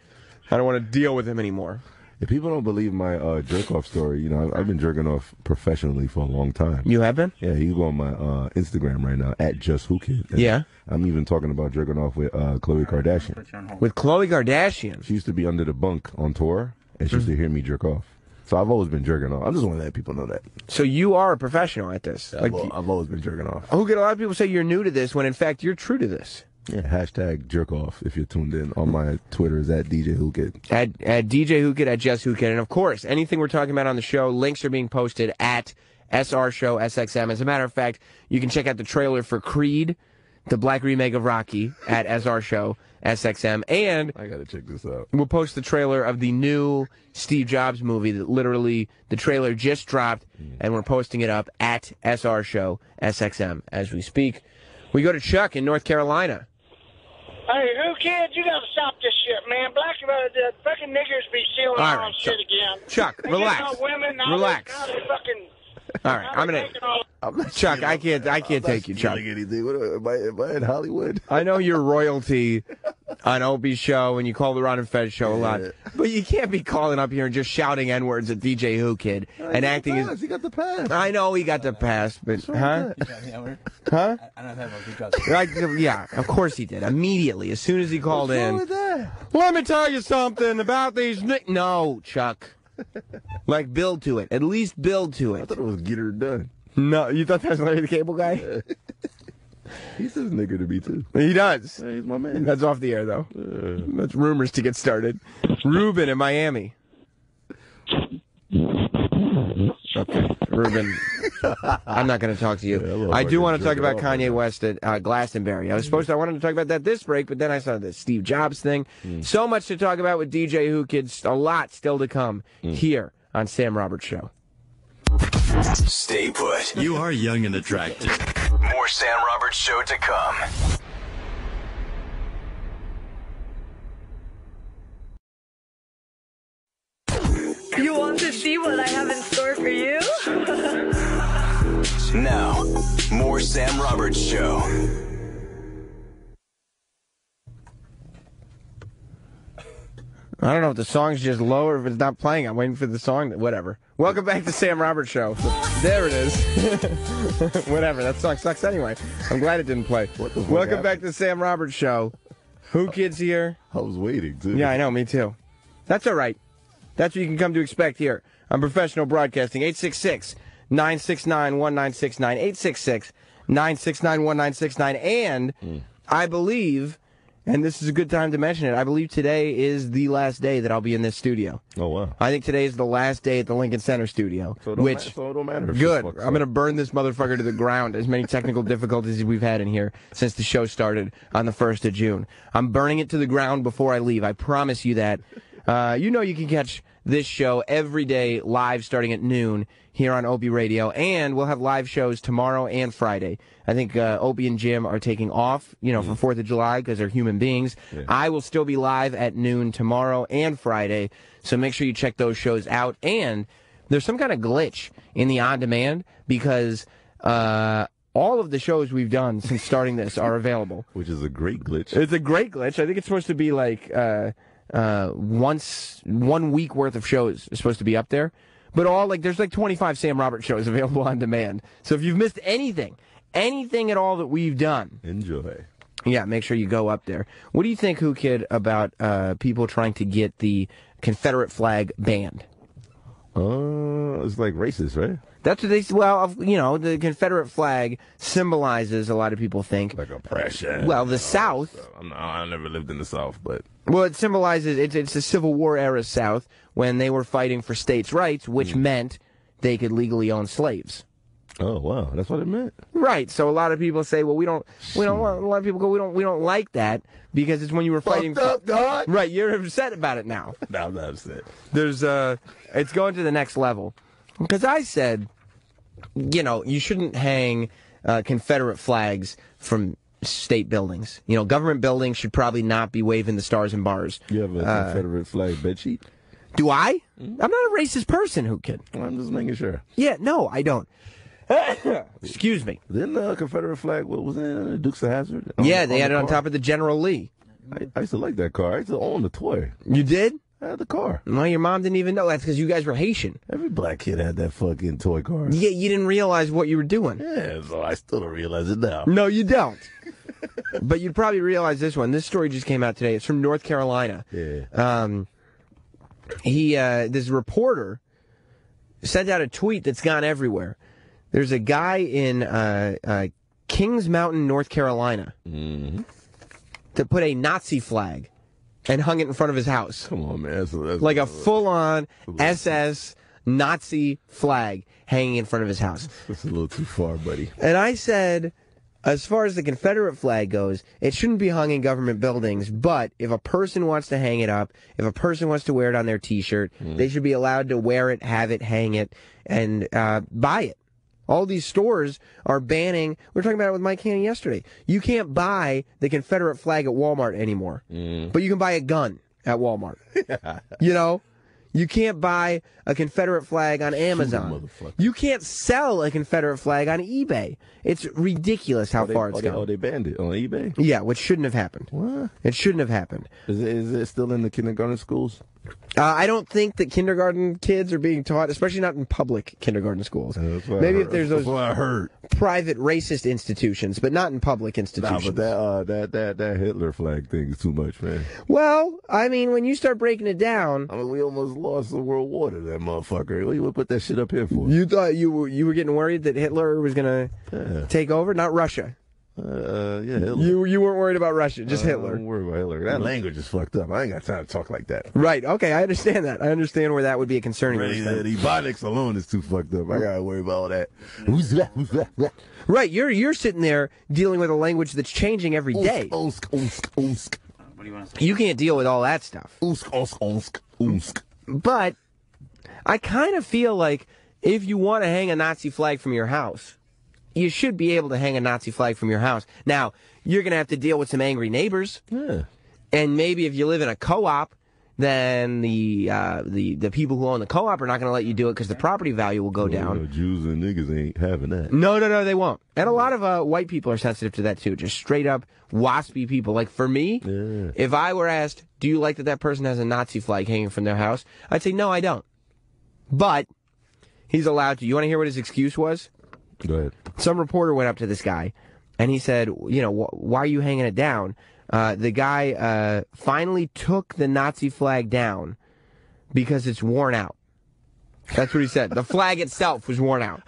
I don't want to deal with him anymore. If people don't believe my jerk-off story, you know, I've been jerking off professionally for a long time. You have been? Yeah, you go on my Instagram right now, at @JustWhoKid. Yeah. I'm even talking about jerking off with Khloe Kardashian. With Khloe Kardashian? She used to be under the bunk on tour, and she used to hear me jerk off. So I've always been jerking off. I just want to let people know that. So you are a professional at this? I've always been jerking off. Who get a lot of people say you're new to this, when in fact you're true to this. Yeah, hashtag jerk off if you're tuned in. On my Twitter is at DJ Whoo Kid. At DJ Whoo Kid, at Just Whoo Kid. And of course, anything we're talking about on the show, links are being posted at SR Show SXM. As a matter of fact, you can check out the trailer for Creed, the black remake of Rocky, at SR Show SXM. And I gotta check this out. We'll post the trailer of the new Steve Jobs movie that literally the trailer just dropped, and we're posting it up at SR Show SXM as we speak. We go to Chuck in North Carolina. Hey, Whoo Kid, you gotta stop this shit, man. The fucking niggers be stealing All our right, own shit again. Chuck, They relax. get no women, now Relax. Now they fucking, All right, Chuck, I can't take you, Chuck. Anything. Am I in Hollywood? I know you're royalty on Opie's show and you call the Ron and Fez show a lot, but you can't be calling up here and just shouting N-words at DJ Whoo Kid and acting as... He got the pass. I know he got the pass, but... Huh? Huh? I don't have Yeah, of course he did. Immediately, as soon as he called What's in. wrong with that? Let me tell you something about these... No, Chuck. Like, build to it. At least build to it. I thought it was get her done. No, you thought that was Larry the Cable Guy? He says nigger to me, too. He does. Hey, he's my man. That's off the air, though. That's rumors to get started. Ruben in Miami. Okay, Ruben, I'm not going to talk to you. I do want to talk about Kanye West at Glastonbury. I wanted to talk about that this break, but then I saw the Steve Jobs thing. So much to talk about with DJ Whoo Kid. A lot still to come here on Sam Roberts Show. Stay put. You are young and attractive. More Sam Roberts Show to come. You want to see what I have in store for you? Now, more Sam Roberts Show. I don't know if the song's just low or if it's not playing. I'm waiting for the song. Whatever. Welcome back to Sam Roberts Show. There it is. Whatever. That song sucks anyway. I'm glad it didn't play. Welcome back to Sam Roberts Show. Whoo Kid's here. I was waiting, too. Yeah, I know. Me too. That's all right. That's what you can come to expect here on Professional Broadcasting. 866-969-1969. 866-969-1969. And I believe... And this is a good time to mention it. I believe today is the last day that I'll be in this studio. Oh, wow. I think today is the last day at the Lincoln Center studio. So it don't matter. Good. I'm going to burn this motherfucker to the ground. As many technical difficulties as we've had in here since the show started on the 1st of June. I'm burning it to the ground before I leave. I promise you that. You know you can catch this show every day live starting at noon here on Opie Radio. And we'll have live shows tomorrow and Friday. I think Opie and Jim are taking off, for 4th of July because they're human beings. Yeah. I will still be live at noon tomorrow and Friday, so make sure you check those shows out. And there's some kind of glitch in the on-demand because all of the shows we've done since starting this are available. Which is a great glitch. It's a great glitch. I think it's supposed to be like 1 week worth of shows is supposed to be up there. But there's 25 Sam Roberts shows available on demand. So if you've missed anything at all that we've done, enjoy. Yeah, make sure you go up there. What do you think, Whoo Kid, about people trying to get the Confederate flag banned? It's like racist, right? That's what they... Well, the Confederate flag symbolizes, a lot of people think... Like oppression. Well, the South... I never lived in the South, but... Well, it symbolizes... It's the Civil War era South when they were fighting for states' rights, which meant they could legally own slaves. Oh wow, that's what it meant. Right. So a lot of people say, well, we don't want, a lot of people go, we don't like that because it's when you were fighting. Fucked up, God. Right. You're upset about it now. No, I'm not upset. There's it's going to the next level. Because I said, you shouldn't hang Confederate flags from state buildings. Government buildings should probably not be waving the stars and bars. You have a Confederate flag bedsheet? Do I? I'm not a racist person, Whoo Kid. I'm just making sure. Yeah, no, I don't. Excuse me. Didn't the Confederate flag, what was it, Dukes of Hazzard? Yeah, they had it on top of the General Lee. I used to like that car. I used to own the toy. You did? I had the car. Well, your mom didn't even know. That's because you guys were Haitian. Every black kid had that fucking toy car. Yeah, you didn't realize what you were doing. Yeah, so I still don't realize it now. No, you don't. But you'd probably realize this one. This story just came out today. It's from North Carolina. Yeah. This reporter sent out a tweet that's gone everywhere. There's a guy in Kings Mountain, North Carolina, that put a Nazi flag and hung it in front of his house. Come on, man. That's like a full-on SS Nazi flag hanging in front of his house. That's a little too far, buddy. And I said, as far as the Confederate flag goes, it shouldn't be hung in government buildings, but if a person wants to hang it up, if a person wants to wear it on their T-shirt, they should be allowed to wear it, have it, hang it, and buy it. All these stores are banning, we were talking about it with Mike Haney yesterday, you can't buy the Confederate flag at Walmart anymore, but you can buy a gun at Walmart. You can't buy a Confederate flag on Amazon. You can't sell a Confederate flag on eBay. It's ridiculous how far it's gone. Oh, they banned it on eBay? Yeah, which shouldn't have happened. What? It shouldn't have happened. Is it still in the kindergarten schools? I don't think that kindergarten kids are being taught, especially not in public kindergarten schools. Maybe if there's those private racist institutions, but not in public institutions. Nah, but that Hitler flag thing is too much, man. Well, I mean, when you start breaking it down, I mean, we almost lost the world war to that motherfucker. What do you want to put that shit up here for? You thought you were getting worried that Hitler was going to take over? Not Russia. Yeah, Hitler. You weren't worried about Russia, just Hitler. I don't worry about Hitler. That language is fucked up. I ain't got time to talk like that. Right, okay, I understand that. I understand where that would be a concerning. The Ebonics alone is too fucked up. I gotta worry about all that. Right, you're sitting there dealing with a language that's changing every day. You can't deal with all that stuff. But I kind of feel like if you want to hang a Nazi flag from your house, you should be able to hang a Nazi flag from your house. Now, you're going to have to deal with some angry neighbors. Yeah. And maybe if you live in a co-op, then the people who own the co-op are not going to let you do it because the property value will go down. No, Jews and niggas ain't having that. No, they won't. And a lot of white people are sensitive to that, too. Just straight up waspy people. Like, for me, if I were asked, do you like that person has a Nazi flag hanging from their house? I'd say, no, I don't. But he's allowed to. You want to hear what his excuse was? Go ahead. Some reporter went up to this guy, and he said, why are you hanging it down? The guy finally took the Nazi flag down because it's worn out. That's what he said. The flag itself was worn out.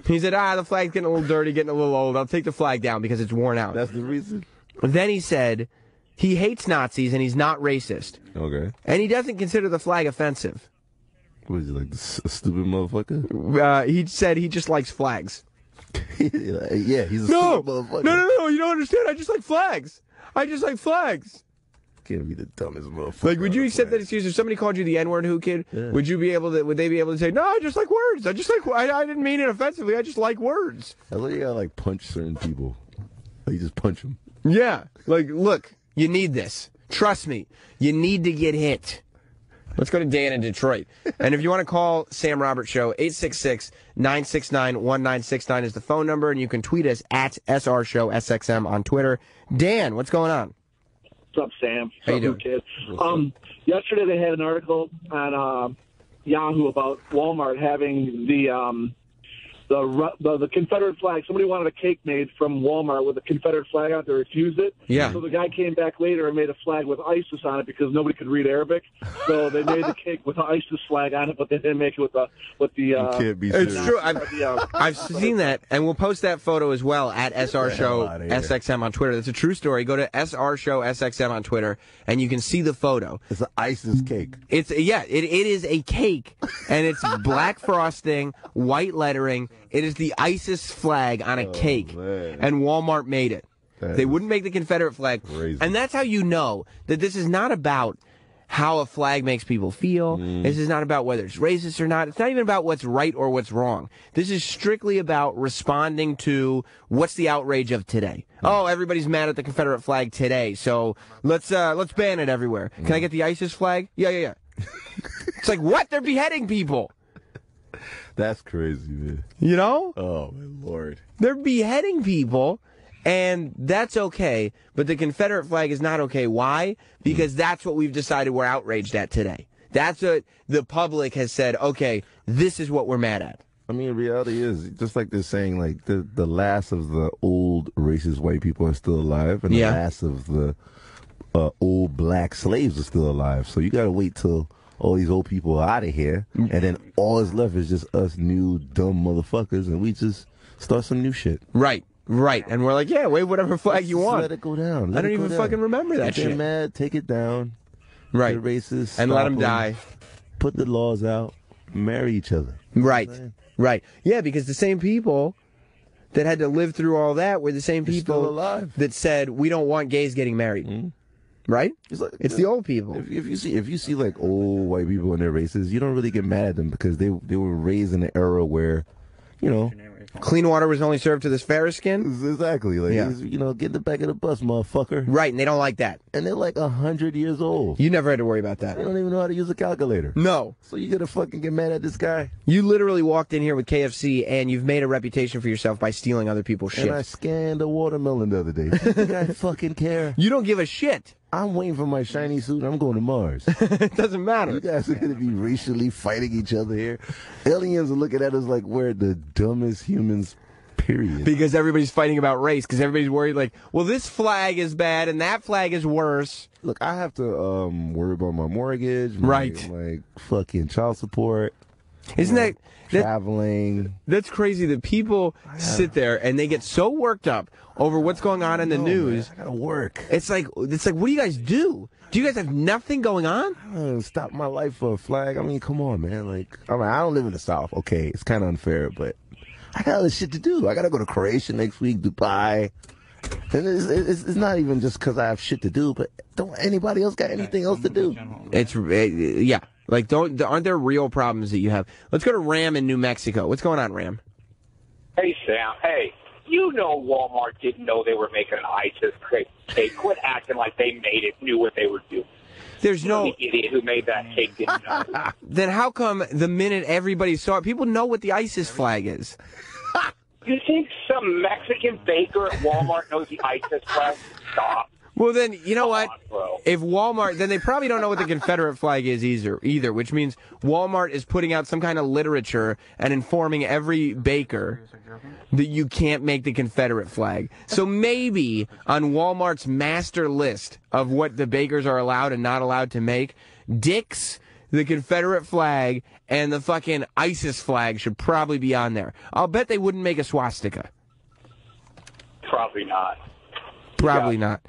He said, the flag's getting a little dirty, getting a little old. I'll take the flag down because it's worn out. That's the reason? Then he said he hates Nazis and he's not racist. Okay. And he doesn't consider the flag offensive. What is he, like a stupid motherfucker? He said he just likes flags. Yeah, he's a stupid motherfucker. No, you don't understand. I just like flags. Can't be the dumbest motherfucker. Like, would you accept that excuse if somebody called you the N-word, Whoo Kid? Yeah. Would they be able to say, no, I just like words. I didn't mean it offensively. I just like words. I thought you gotta, like, punch certain people. Like, you just punch them. Yeah. Like, look, you need this. Trust me. You need to get hit. Let's go to Dan in Detroit. And if you want to call Sam Roberts Show, 866-969-1969 is the phone number, and you can tweet us at SRShowSXM on Twitter. Dan, what's going on? What's up, Sam? How you doing? Kid? Yesterday they had an article on Yahoo about Walmart having the Confederate flag. Somebody wanted a cake made from Walmart with a Confederate flag on it. They refused it. Yeah. So the guy came back later and made a flag with ISIS on it because nobody could read Arabic. So they made the cake with the ISIS flag on it, but they didn't make it with the. You can't be serious. It's true. I've seen that, and we'll post that photo as well at SR Show SXM on Twitter. That's a true story. Go to SR Show SXM on Twitter, and you can see the photo. It's an ISIS cake. It is a cake, and it's black frosting, white lettering, It is the ISIS flag on a cake, man. and Walmart made it. They wouldn't make the Confederate flag. Crazy. And that's how you know that this is not about how a flag makes people feel. This is not about whether it's racist or not. It's not even about what's right or what's wrong. This is strictly about responding to what's the outrage of today. Oh, everybody's mad at the Confederate flag today, so let's ban it everywhere. Can I get the ISIS flag? Yeah. It's like, what? They're beheading people. That's crazy, man. You know? Oh, my Lord. They're beheading people, and that's okay, but the Confederate flag is not okay. Why? Because that's what we've decided we're outraged at today. That's what the public has said, okay, this is what we're mad at. I mean, reality is, just like they're saying, like, the last of the old racist white people are still alive, and the last of the old black slaves are still alive. So you got to wait till all these old people are out of here, and then all that's left is just us new dumb motherfuckers, and we just start some new shit. Right. And we're like, yeah, wave whatever flag you want. Let it go down. I don't even fucking remember that if shit. they're mad, take it down. Right. Get racist. And let them die. Put the laws out. Marry each other. Right. Yeah, because the same people that had to live through all that were the same people that said, we don't want gays getting married. Right? It's the old people. If you see like old white people and they're racist, you don't really get mad at them because they were raised in an era where, you know, clean water was only served to this Ferris skin? Exactly. Like, you know, get in the back of the bus, motherfucker. Right, and they don't like that. And they're like 100 years old. You never had to worry about that. They don't even know how to use a calculator. No. So you gonna fucking get mad at this guy? You literally walked in here with KFC and you've made a reputation for yourself by stealing other people's shit. And I scanned a watermelon the other day. You think I fucking care? You don't give a shit. I'm waiting for my shiny suit. I'm going to Mars. It doesn't matter. You guys are going to be racially fighting each other here. Aliens are looking at us like we're the dumbest humans, period. Because everybody's fighting about race. Because everybody's worried like, well, this flag is bad and that flag is worse. Look, I have to worry about my mortgage. My fucking child support. Isn't that traveling? That's crazy that people sit there and they get so worked up over what's going on in the news. Man, I gotta work. It's like, what do you guys do? Do you guys have nothing going on? I don't stop my life for a flag. I mean, come on, man. Like, I don't live in the South. Okay, it's kind of unfair, but I got other shit to do. I gotta go to Croatia next week, Dubai. And it's not even just because I have shit to do, but don't anybody else got anything else to do? Yeah. Like, aren't there real problems that you have? Let's go to Ram in New Mexico. What's going on, Ram? Hey, Sam. Hey, you know Walmart didn't know they were making an ISIS cake. Quit acting like they made it, knew what they were doing. There's no the idiot who made that cake didn't know. Then how come the minute everybody saw it, people know what the ISIS flag is? You think some Mexican baker at Walmart knows the ISIS flag? Stop. Well, then, you know what? If Walmart, then they probably don't know what the Confederate flag is either, which means Walmart is putting out some kind of literature and informing every baker that you can't make the Confederate flag. So maybe on Walmart's master list of what the bakers are allowed and not allowed to make, Dick's, the Confederate flag, and the fucking ISIS flag should probably be on there. I'll bet they wouldn't make a swastika. Probably not. Probably not.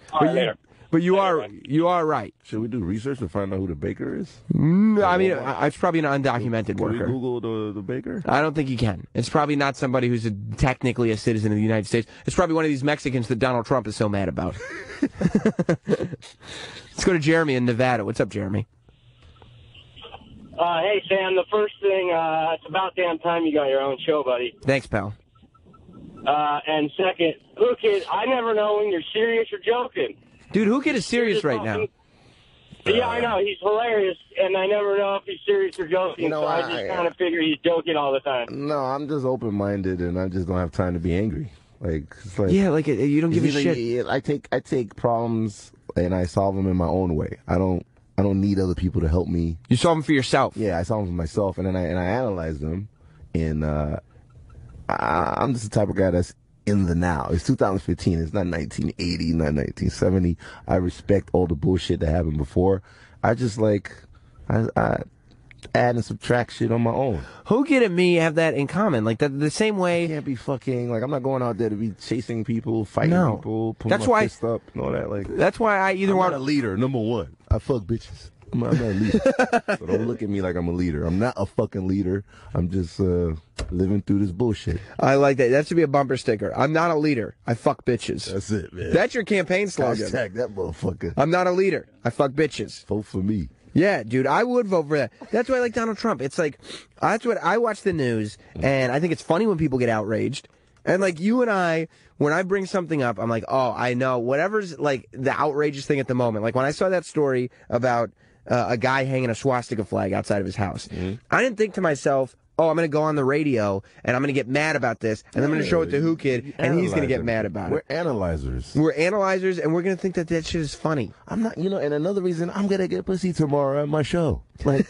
But you are right. Should we do research to find out who the baker is? I mean, it's probably an undocumented worker. Can we Google the baker? I don't think you can. It's probably not somebody who's technically a citizen of the United States. It's probably one of these Mexicans that Donald Trump is so mad about. Let's go to Jeremy in Nevada. What's up, Jeremy? Hey, Sam, the first thing, it's about damn time you got your own show, buddy. Thanks, pal. And second, Whoo Kid, I never know when you're serious or joking. Dude, Whoo Kid is serious right now. Yeah, I know. He's hilarious, and I never know if he's serious or joking, so I just kind of figure he's joking all the time. No, I'm just open-minded, and I just don't have time to be angry. It's like, yeah, like, you don't give a shit. I take problems, and I solve them in my own way. I don't need other people to help me. You solve them for yourself. Yeah, I solve them for myself, and then I analyze them, and I'm just the type of guy that's in the now. It's 2015. It's not 1980, not 1970. I respect all the bullshit that happened before. I just I add and subtract shit on my own. Whoo Kid and me have that in common. Like the same way. I can't be fucking I'm not going out there to be chasing people, fighting people, putting that's my why fist up and all that. That's why I either I'm want not a leader. Number one, I fuck bitches. I'm not a leader. So don't look at me like I'm a leader. I'm not a fucking leader. I'm just living through this bullshit. I like that. That should be a bumper sticker. I'm not a leader. I fuck bitches. That's it, man. That's your campaign slogan. Hashtag that motherfucker. I'm not a leader. I fuck bitches. Vote for me. Yeah, dude, I would vote for that. That's why I like Donald Trump. It's like, that's what I watch the news, and I think it's funny when people get outraged. And like you and I, when I bring something up, I'm like, oh, I know, whatever's like the outrageous thing at the moment. Like when I saw that story about a guy hanging a swastika flag outside of his house, I didn't think to myself, oh, I'm going to go on the radio and I'm going to get mad about this, and I'm going to show it to Whoo Kid, and he's going to get mad about it. We're analyzers. We're analyzers, and we're going to think that that shit is funny. I'm not, and another reason, I'm going to get pussy tomorrow at my show. Like,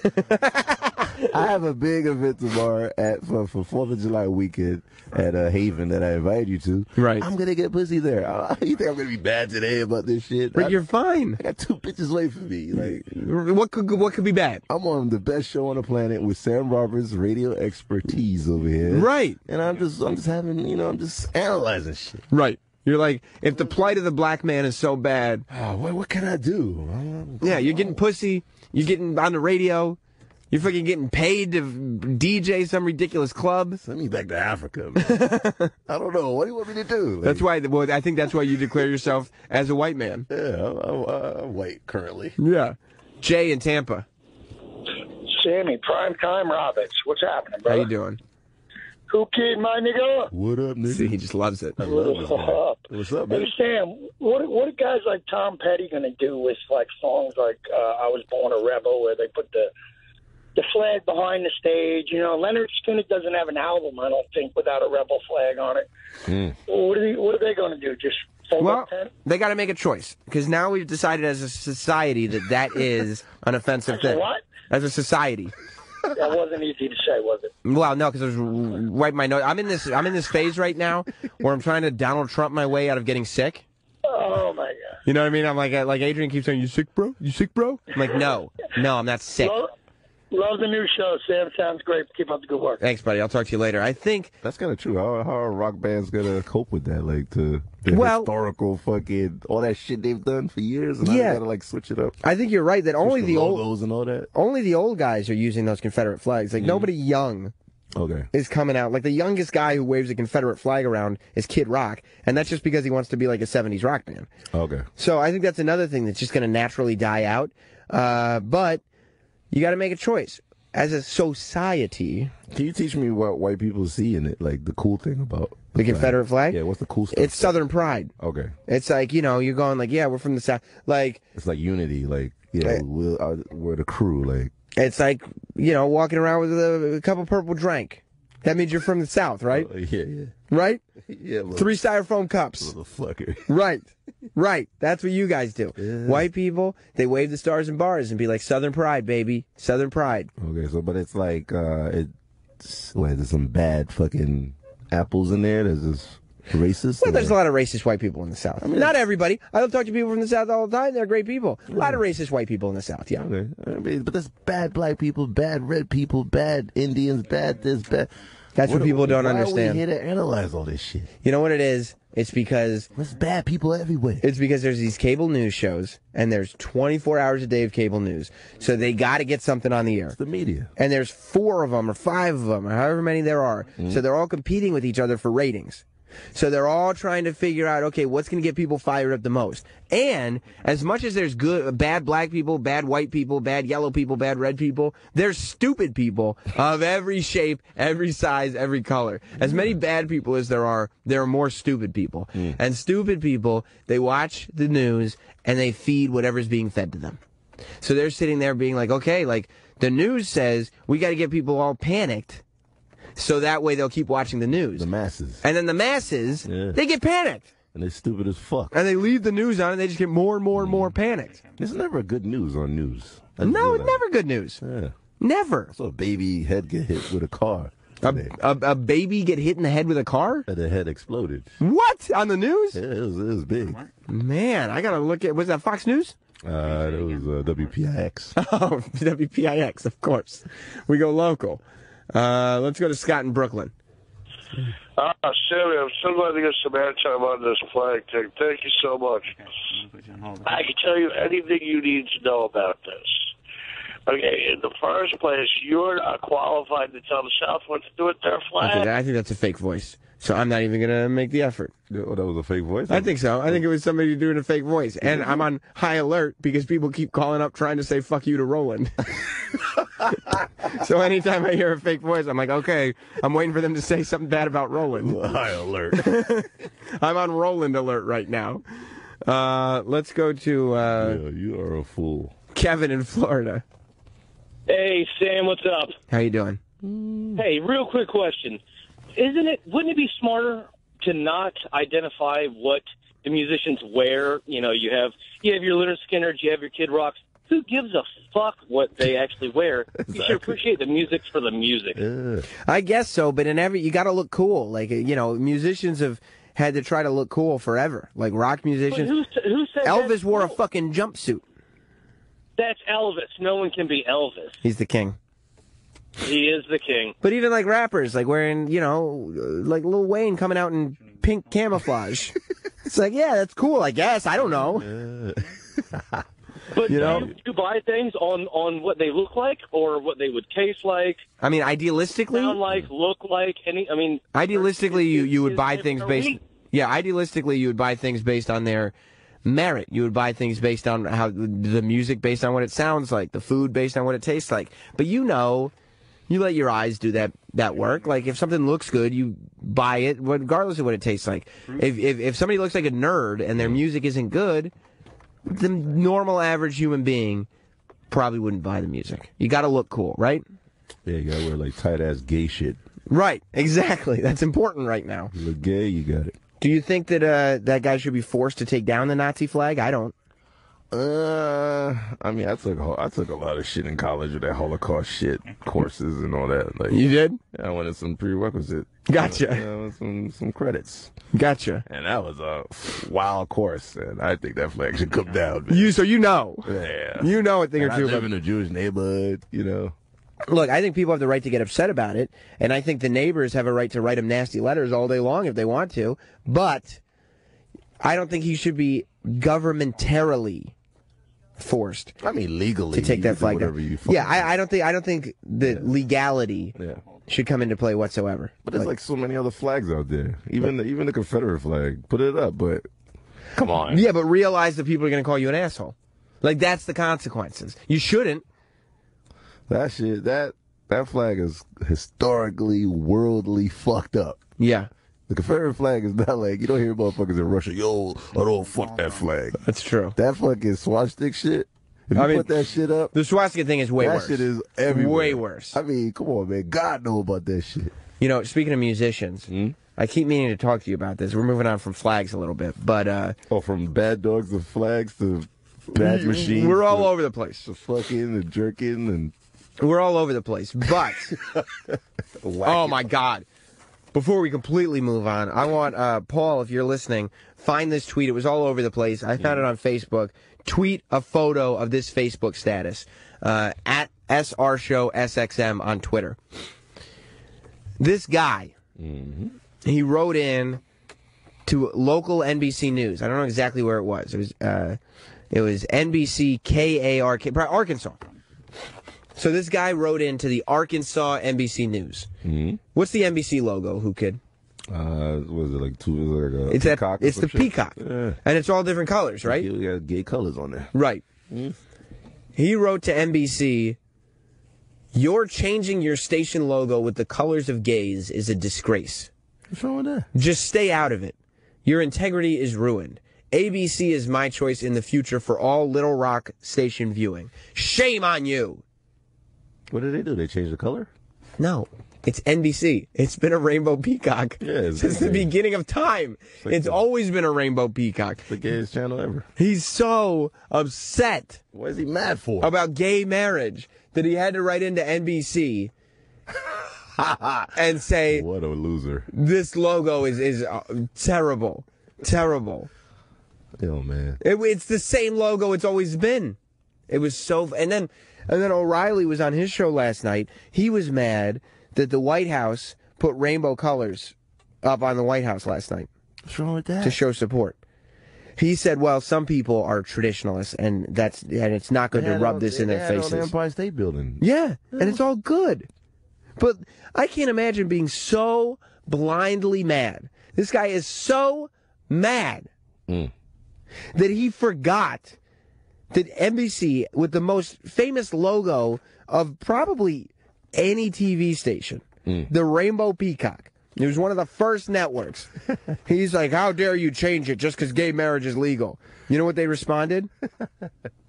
I have a big event tomorrow for 4th of July weekend at Haven that I invited you to. Right. I'm going to get pussy there. You think I'm going to be bad today about this shit? But you're fine. I got 2 bitches waiting for me. Like, what could be bad? I'm on the best show on the planet with Sam Roberts, radio expertise over here. Right. And I'm just having, I'm just analyzing shit. Right. You're like, if the plight of the black man is so bad, what can I do? Yeah, you're getting pussy. You're getting on the radio. You're fucking getting paid to DJ some ridiculous club. Send me back to Africa, man. I don't know. What do you want me to do? Like, that's why. Well, I think that's why you declare yourself as a white man. Yeah, I'm white currently. Yeah. Jay in Tampa. Sammy, Primetime Roberts. What's happening, brother? How you doing? Whoo Kid, my nigga. What up, nigga? See, he just loves it. I love this guy. What's up, man? Hey, Sam, what are guys like Tom Petty going to do with like songs like I Was Born a Rebel, where they put the flag behind the stage? Leonard Skinner doesn't have an album, I don't think, without a rebel flag on it. What are they going to do? Just fold up 10? They got to make a choice, because now we've decided as a society that is an offensive thing. What? As a society. That wasn't easy to say, was it? Well, no, because I was right my nose. I'm in this phase right now where I'm trying to Donald Trump my way out of getting sick. Oh my God! You know what I mean? I'm like Adrian keeps saying, "You sick, bro? You sick, bro?" I'm like, no, I'm not sick. Love the new show, Sam. Sounds great. Keep up the good work. Thanks, buddy. I'll talk to you later. I think that's kind of true. How are rock bands gonna cope with that? Like the historical fucking all that shit they've done for years, and now they gotta like switch it up. I think you're right that only the logos and all that. Only the old guys are using those Confederate flags. Like nobody young. Okay. Is coming out. Like the youngest guy who waves a Confederate flag around is Kid Rock, and that's just because he wants to be like a 70s rock band. Okay. So I think that's another thing that's just going to naturally die out. But you got to make a choice. As a society... Can you teach me what white people see in it? Like the cool thing about the Confederate flag? Yeah, what's the cool stuff? It's Southern pride. Okay. It's like, you're going like, yeah, we're from the South. Like... It's like unity. Like, yeah, we're the crew. Like... It's like, walking around with a couple purple drink. That means you're from the South, right? Yeah. Right? Yeah. 3 styrofoam cups. Motherfucker. Right. That's what you guys do. Yeah. White people, they wave the stars and bars and be like, Southern pride, baby. Southern pride. Okay, but it's like, there's some bad fucking apples in there? There's this racist? Well, there's a lot of racist white people in the South. I mean, not everybody. I don't talk to people from the South all the time. They're great people. A lot of racist white people in the South, yeah. Okay. But there's bad black people, bad red people, bad Indians, bad this, bad... That's what people don't understand. Why are we here to analyze all this shit? You know what it is? It's because... There's bad people everywhere. It's because there's these cable news shows, and there's 24 hours a day of cable news. So they got to get something on the air. It's the media. And there's 4 of them, or 5 of them, or however many there are. So they're all competing with each other for ratings. So they're all trying to figure out, okay, what's going to get people fired up the most? And as much as there's bad black people, bad white people, bad yellow people, bad red people, there's stupid people of every shape, every size, every color. As many bad people as there are more stupid people. And stupid people, they watch the news and they feed whatever's being fed to them. So they're sitting there being like, okay, like the news says we got to get people all panicked. So that way they'll keep watching the news. The masses. And then the masses, they get panicked. And they're stupid as fuck. And they leave the news on and they just get more and more and more panicked. There's never good news on news. No, it's never good news. Yeah. Never. I saw a baby head get hit with a car. A baby get hit in the head with a car? And the head exploded. What? On the news? Yeah, it was big. Man, I gotta look at, was that Fox News? It was WPIX. Oh, WPIX, of course. We go local. Let's go to Scott in Brooklyn. Sammy, I'm so glad to get some airtime on this flag thing. Thank you so much. I can tell you anything you need to know about this. Okay, in the first place, you're not qualified to tell the South what to do with their flag. I think that's a fake voice. So I'm not even going to make the effort. Oh, that was a fake voice? I think so. I think it was somebody doing a fake voice. And I'm on high alert because people keep calling up trying to say fuck you to Roland. So anytime I hear a fake voice, I'm like, okay, I'm waiting for them to say something bad about Roland. High alert. I'm on Roland alert right now. Let's go to... yeah, you are a fool. Kevin in Florida. Hey, Sam, what's up? How you doing? Hey, real quick question. Wouldn't it be smarter to not identify what the musicians wear? You know, you have your Leonard Skinners, you have your Kid Rocks. Who gives a fuck what they actually wear? Exactly. You should appreciate the music for the music. I guess so, but you got to look cool. Like, musicians have had to try to look cool forever. Like rock musicians. Who said Elvis wore a fucking jumpsuit. That's Elvis. No one can be Elvis. He's the king. He is the king. But even like rappers, like wearing, like Lil Wayne coming out in pink camouflage. It's like, yeah, that's cool, I guess. I don't know. But do you buy things on what they look like or what they would taste like? I mean, idealistically, sound like, look like, idealistically, you would buy things based. Yeah, idealistically, you would buy things based on their merit. You would buy things based on how the music, based on what it sounds like, the food based on what it tastes like. But you let your eyes do that work. Like if something looks good, you buy it regardless of what it tastes like. If somebody looks like a nerd and their music isn't good, the normal average human being probably wouldn't buy the music. You got to look cool, right? Yeah, you got to wear like tight ass gay shit. Right, exactly. That's important right now. You look gay, you got it. Do you think that that guy should be forced to take down the Nazi flag? I don't. I mean, I took a lot of shit in college with that Holocaust shit, courses and all that. Like, you did? Yeah, I wanted some prerequisite. Gotcha. Some credits. Gotcha. And that was a wild course, and I think that flag should come down. Man. So you know. Yeah. You know a thing or two. I live in a Jewish neighborhood, Look, I think people have the right to get upset about it, and I think the neighbors have a right to write him nasty letters all day long if they want to, but I don't think he should be governmentarily forced. I mean, legally to take that flag down. Yeah, I don't think the legality should come into play whatsoever. But there's like so many other flags out there. Even the Confederate flag. Put it up, but come on. Yeah, but realize that people are going to call you an asshole. Like that's the consequences. You shouldn't. That shit, that flag is historically, worldly fucked up. Yeah. The Confederate flag is not like, you don't hear motherfuckers in Russia, yo, I don't fuck that flag. That's true. That fucking swastika shit, if you put that shit up. The swastika thing is way worse. That shit is everywhere. Way worse. I mean, come on, man. God know about that shit. Speaking of musicians, I keep meaning to talk to you about this. We're moving on from flags a little bit, but... from bad dogs to flags to bad machines. We're all over the place. To fucking and jerking and... We're all over the place, but... oh, my God. Before we completely move on, I want, Paul, if you're listening, find this tweet. It was all over the place. I found it on Facebook. Tweet a photo of this Facebook status at SRShowSXM on Twitter. This guy, he wrote in to local NBC News. I don't know exactly where it was. It was NBC KARK, Arkansas. So this guy wrote into the Arkansas NBC News. What's the NBC logo, Whoo Kid? Was it like two? Like a it's peacock? It's the shit? Peacock, and it's all different colors, right? You got gay colors on there, right? He wrote to NBC, "You're changing your station logo with the colors of gays is a disgrace. What's wrong with that? Just stay out of it. Your integrity is ruined. ABC is my choice in the future for all Little Rock station viewing. Shame on you." What did they do? They changed the color? No. It's NBC. It's been a rainbow peacock since the beginning of time. It's always been a rainbow peacock. It's the gayest channel ever. He's so upset. What is he mad for? About gay marriage that he had to write into NBC and say, what a loser. This logo is terrible. Terrible. Yo, man. It's the same logo it's always been. It was so... And then O'Reilly was on his show last night. He was mad that the White House put rainbow colors up on the White House last night. What's wrong with that? To show support. He said, well, some people are traditionalists, and it's not good to rub this in their faces. On the Empire State Building. Yeah, and it's all good. But I can't imagine being so blindly mad. This guy is so mad that he forgot that NBC, with the most famous logo of probably any TV station, the Rainbow Peacock. It was one of the first networks. He's like, how dare you change it just because gay marriage is legal? You know what they responded?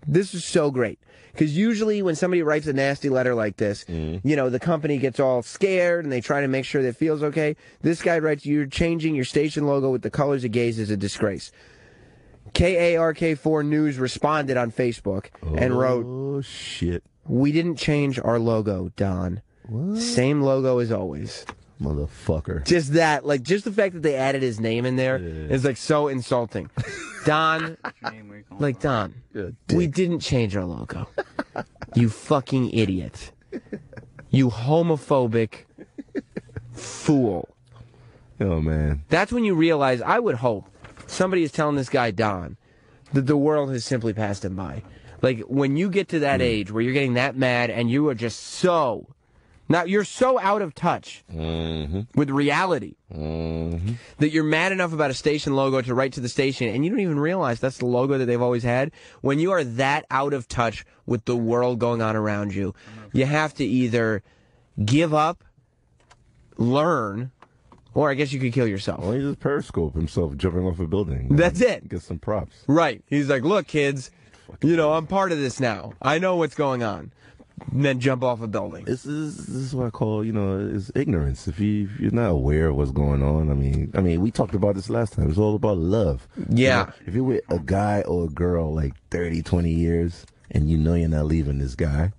This is so great. Because usually when somebody writes a nasty letter like this, you know, the company gets all scared and they try to make sure that it feels okay. This guy writes, you're changing your station logo with the colors of gays is a disgrace. KARK4 News responded on Facebook and wrote, oh, shit. We didn't change our logo, Don. What? Same logo as always. Motherfucker. Just that, like, just the fact that they added his name in there is, like, so insulting. Don, like, Don, we didn't change our logo. You fucking idiot. You homophobic fool. Oh, man. That's when you realize, I would hope, somebody is telling this guy, Don, that the world has simply passed him by. Like, when you get to that age where you're getting that mad and you are just so... Now, you're so out of touch with reality that you're mad enough about a station logo to write to the station, and you don't even realize that's the logo that they've always had. When you are that out of touch with the world going on around you, you have to either give up, learn, or I guess you could kill yourself. Well, he just periscope himself jumping off a building. That's it. Get some props. Right. He's like, look, kids, you know, I'm part of this now. I know what's going on. And then jump off a building. This is what I call, you know, is ignorance. If you're not aware of what's going on, I mean, we talked about this last time. It's all about love. Yeah. You know, if you're with a guy or a girl like 30, 20 years, and you know you're not leaving this guy,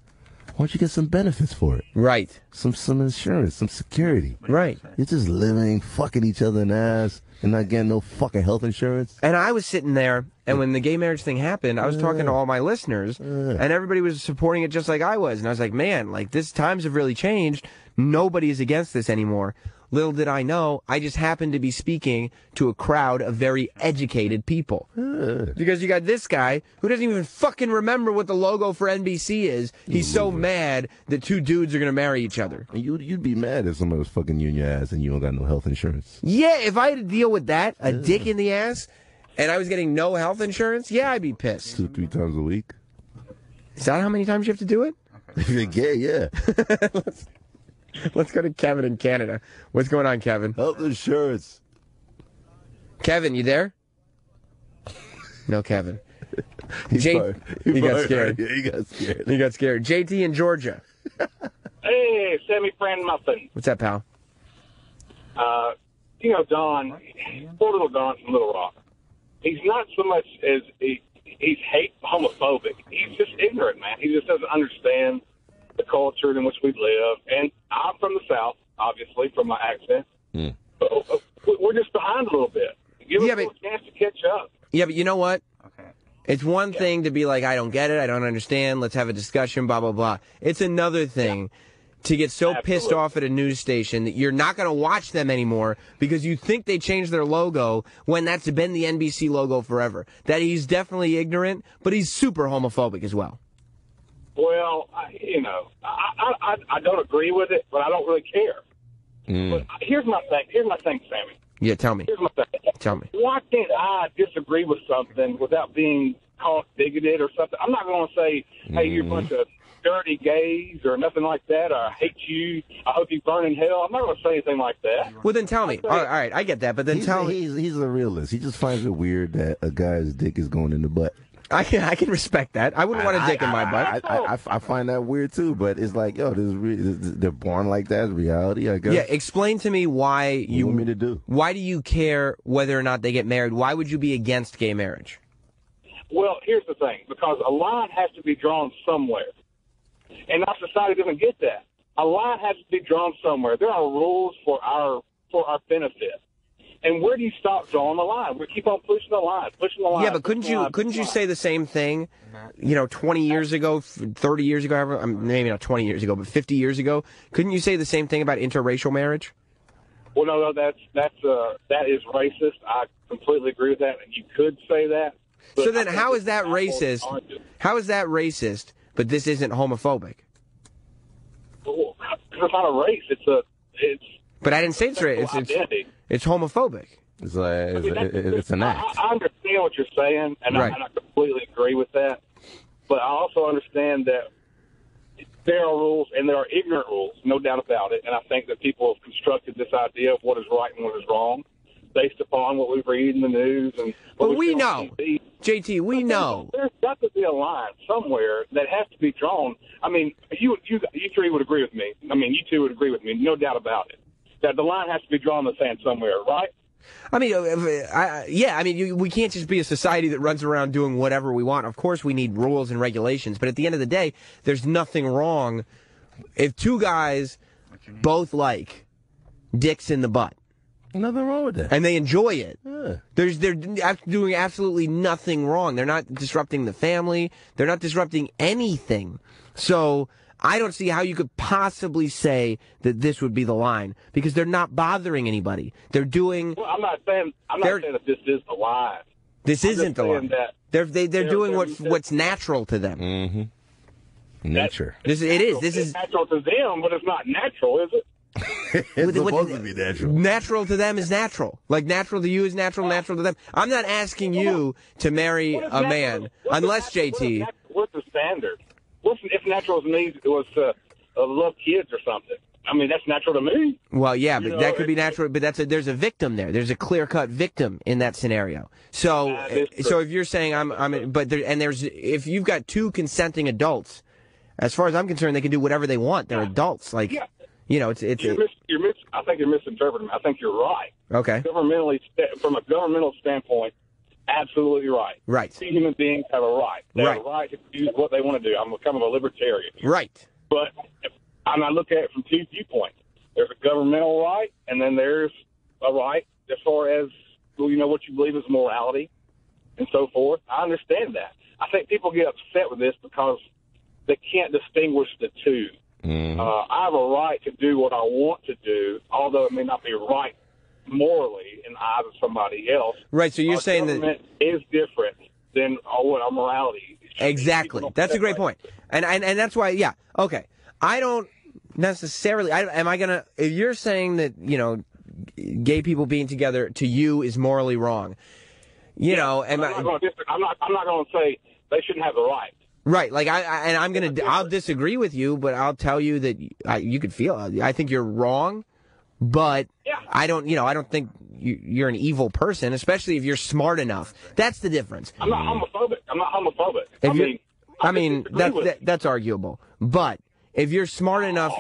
why don't you get some benefits for it? Right. Some insurance, some security. Right. You're just living, fucking each other in the ass, and not getting no fucking health insurance. And I was sitting there, and when the gay marriage thing happened, I was talking to all my listeners, and everybody was supporting it just like I was. And I was like, man, like, times have really changed. Nobody is against this anymore. Little did I know, I just happened to be speaking to a crowd of very educated people. Because you got this guy who doesn't even fucking remember what the logo for NBC is. He's so mad that two dudes are going to marry each other. You'd be mad if somebody was fucking you in your ass and you don't got no health insurance. Yeah, if I had to deal with that, a dick in the ass, and I was getting no health insurance, yeah, I'd be pissed. 2-3 times a week. Is that how many times you have to do it? If you're gay, yeah. Let's go to Kevin in Canada. What's going on, Kevin? Health insurance. Kevin, you there? No, Kevin. He got scared. Yeah, he got scared. He got scared. JT in Georgia. Hey, Sammy Fran Muffin. What's that, pal? You know, Don, poor little Don from Little Rock. He's not so much as he's homophobic. He's just ignorant, man. He just doesn't understand the culture in which we live. And I'm from the South, obviously, from my accent. So we're just behind a little bit. Give us a chance to catch up. Yeah, but you know what? It's one thing to be like, I don't get it, I don't understand, let's have a discussion, blah, blah, blah. It's another thing to get so pissed off at a news station that you're not going to watch them anymore because you think they changed their logo when that's been the NBC logo forever. That he's definitely ignorant, but he's super homophobic as well. Well, I don't agree with it, but I don't really care. But here's my thing, Sammy. Yeah, tell me. Here's my thing. Tell me. Why can't I disagree with something without being called bigoted or something? I'm not going to say, hey, you're a bunch of dirty gays or nothing like that, or I hate you, I hope you burn in hell. I'm not going to say anything like that. Well, then tell me. All right, I get that, but then tell me. He's a realist. He just finds it weird that a guy's dick is going in the butt. I can respect that. I wouldn't want a dick in my butt. I find that weird too, but it's like, yo, they're born like that. It's reality, I guess. Yeah, explain to me why you want me to do. Why do you care whether or not they get married? Why would you be against gay marriage? Well, here's the thing, because a line has to be drawn somewhere, and our society doesn't get that. A line has to be drawn somewhere. There are rules for our benefit. And where do you stop drawing the line? We keep on pushing the line. Yeah, but couldn't you say the same thing, 20 years ago, 30 years ago, maybe not 20 years ago, but 50 years ago? Couldn't you say the same thing about interracial marriage? Well, no, that is racist. I completely agree with that, and you could say that. So then, how is that racist? How is that racist? But this isn't homophobic. Well, it's not a race. It's. But I didn't say it's racist. It's homophobic. It's it's an act. I understand what you're saying, and Right. I completely agree with that. But I also understand that there are rules, and there are ignorant rules, no doubt about it. And I think that people have constructed this idea of what is right and what is wrong based upon what we read in the news. And But we know, JT, we know. There's got to be a line somewhere that has to be drawn. I mean, you three would agree with me. I mean, you two would agree with me, no doubt about it, that the line has to be drawn in the sand somewhere, right? I mean, yeah, I mean, we can't just be a society that runs around doing whatever we want. Of course, we need rules and regulations, but at the end of the day, there's nothing wrong if two guys both like dicks in the butt. Nothing wrong with that. And they enjoy it. Yeah. They're doing absolutely nothing wrong. They're not disrupting the family. They're not disrupting anything. So I don't see how you could possibly say that this would be the line, because they're not bothering anybody. They're doing. Well, I'm not saying that this is the line. This isn't the line. They're doing what's natural to them. Mm-hmm. Nature. It is. This is natural to them, but it's not natural, is it? It's supposed to be natural. Natural to them is natural. Like natural to you is natural to them. I'm not asking you to marry a man, unless JT. What's the standard? If natural to me was to love kids or something? I mean, that's natural to me. Well, yeah, but that could be natural. But there's a victim there. There's a clear-cut victim in that scenario. So if you're saying if you've got two consenting adults, as far as I'm concerned, they can do whatever they want. They're adults. Like, you know, I think you're misinterpreting. I think you're right. Okay. From a governmental standpoint, absolutely right. Right. Human beings have a right. They have a right to choose what they want to do. I'm kind of a libertarian. Right. But I look at it from two viewpoints. There's a governmental right, and then there's a right as far as, what you believe is morality and so forth. I understand that. I think people get upset with this because they can't distinguish the two. I have a right to do what I want to do, although it may not be right morally in the eyes of somebody else. Right, so you're saying that is different than what our morality is. Exactly. That's a great point. And that's why, yeah, okay. I don't necessarily, if you're saying that, gay people being together to you is morally wrong, I'm not going to say they shouldn't have the right. Right, like I'll disagree with you, but I'll tell you that you could feel. I think you're wrong, but I don't think you're an evil person, especially if you're smart enough. That's the difference. I'm not homophobic. That's arguable. But if you're smart enough,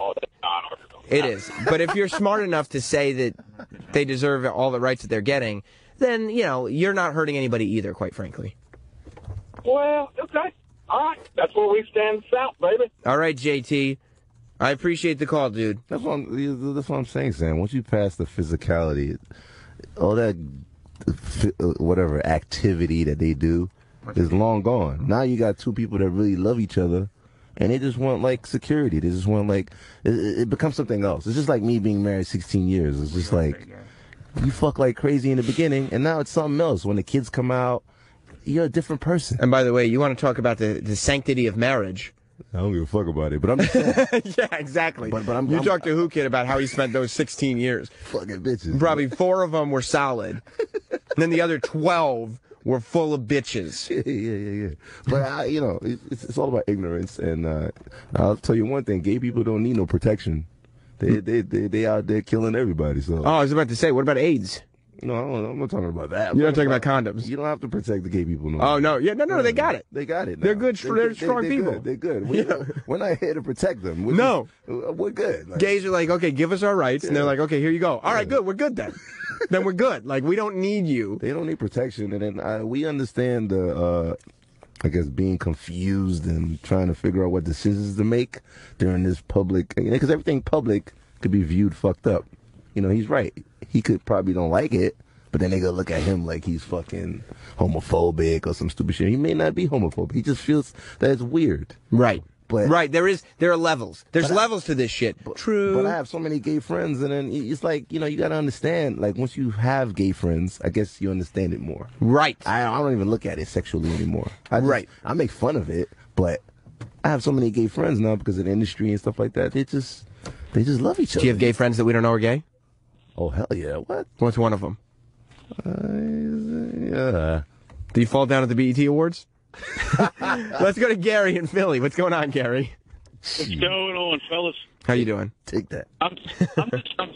it is. But if you're smart enough to say that they deserve all the rights that they're getting, then you're not hurting anybody either, quite frankly. Well, okay. All right, that's where we stand south, baby. All right, JT. I appreciate the call, dude. That's what I'm saying, Sam. Once you pass the physicality, all that whatever activity that they do is long gone. Now you got two people that really love each other, and they just want, like, security. They just want, like, it becomes something else. It's just like me being married 16 years. It's just like, you fuck like crazy in the beginning, and now it's something else. When the kids come out, you're a different person. And by the way, you want to talk about the sanctity of marriage. I don't give a fuck about it, but I'm just saying. Yeah, exactly. But you talked to Whoo Kid about how he spent those 16 years. Fucking bitches. Probably 4 of them were solid. And then the other 12 were full of bitches. Yeah. But, it's all about ignorance. And I'll tell you one thing. Gay people don't need no protection. They out there killing everybody. So. Oh, I was about to say, what about AIDS? No, I'm not talking about that. You're not talking about condoms. You don't have to protect the gay people. No. Oh, no. Yeah, no, they got it. They got it. They're good. They're strong people. They're good. We're not here to protect them. We're good. Like, gays are like, okay, give us our rights. And they're like, okay, here you go. All right, good. We're good then. Then we're good. Like, we don't need you. They don't need protection. And then we understand I guess, being confused and trying to figure out what decisions to make during this public, because everything public could be viewed fucked up. He's right. He could probably don't like it, but then they gonna look at him like he's fucking homophobic or some stupid shit. He may not be homophobic. He just feels that it's weird. Right. But there are levels. There's levels to this shit. True. But I have so many gay friends, and then it's like, you got to understand, like, once you have gay friends, I guess you understand it more. Right. I don't even look at it sexually anymore. I make fun of it, but I have so many gay friends now because of the industry and stuff like that. They just love each other. Do you have gay friends that we don't know are gay? Oh, hell yeah. What? What's one of them? Yeah. Do you fall down at the BET Awards? Let's go to Gary in Philly. What's going on, Gary? What's going on, fellas? How you doing? Take that. I'm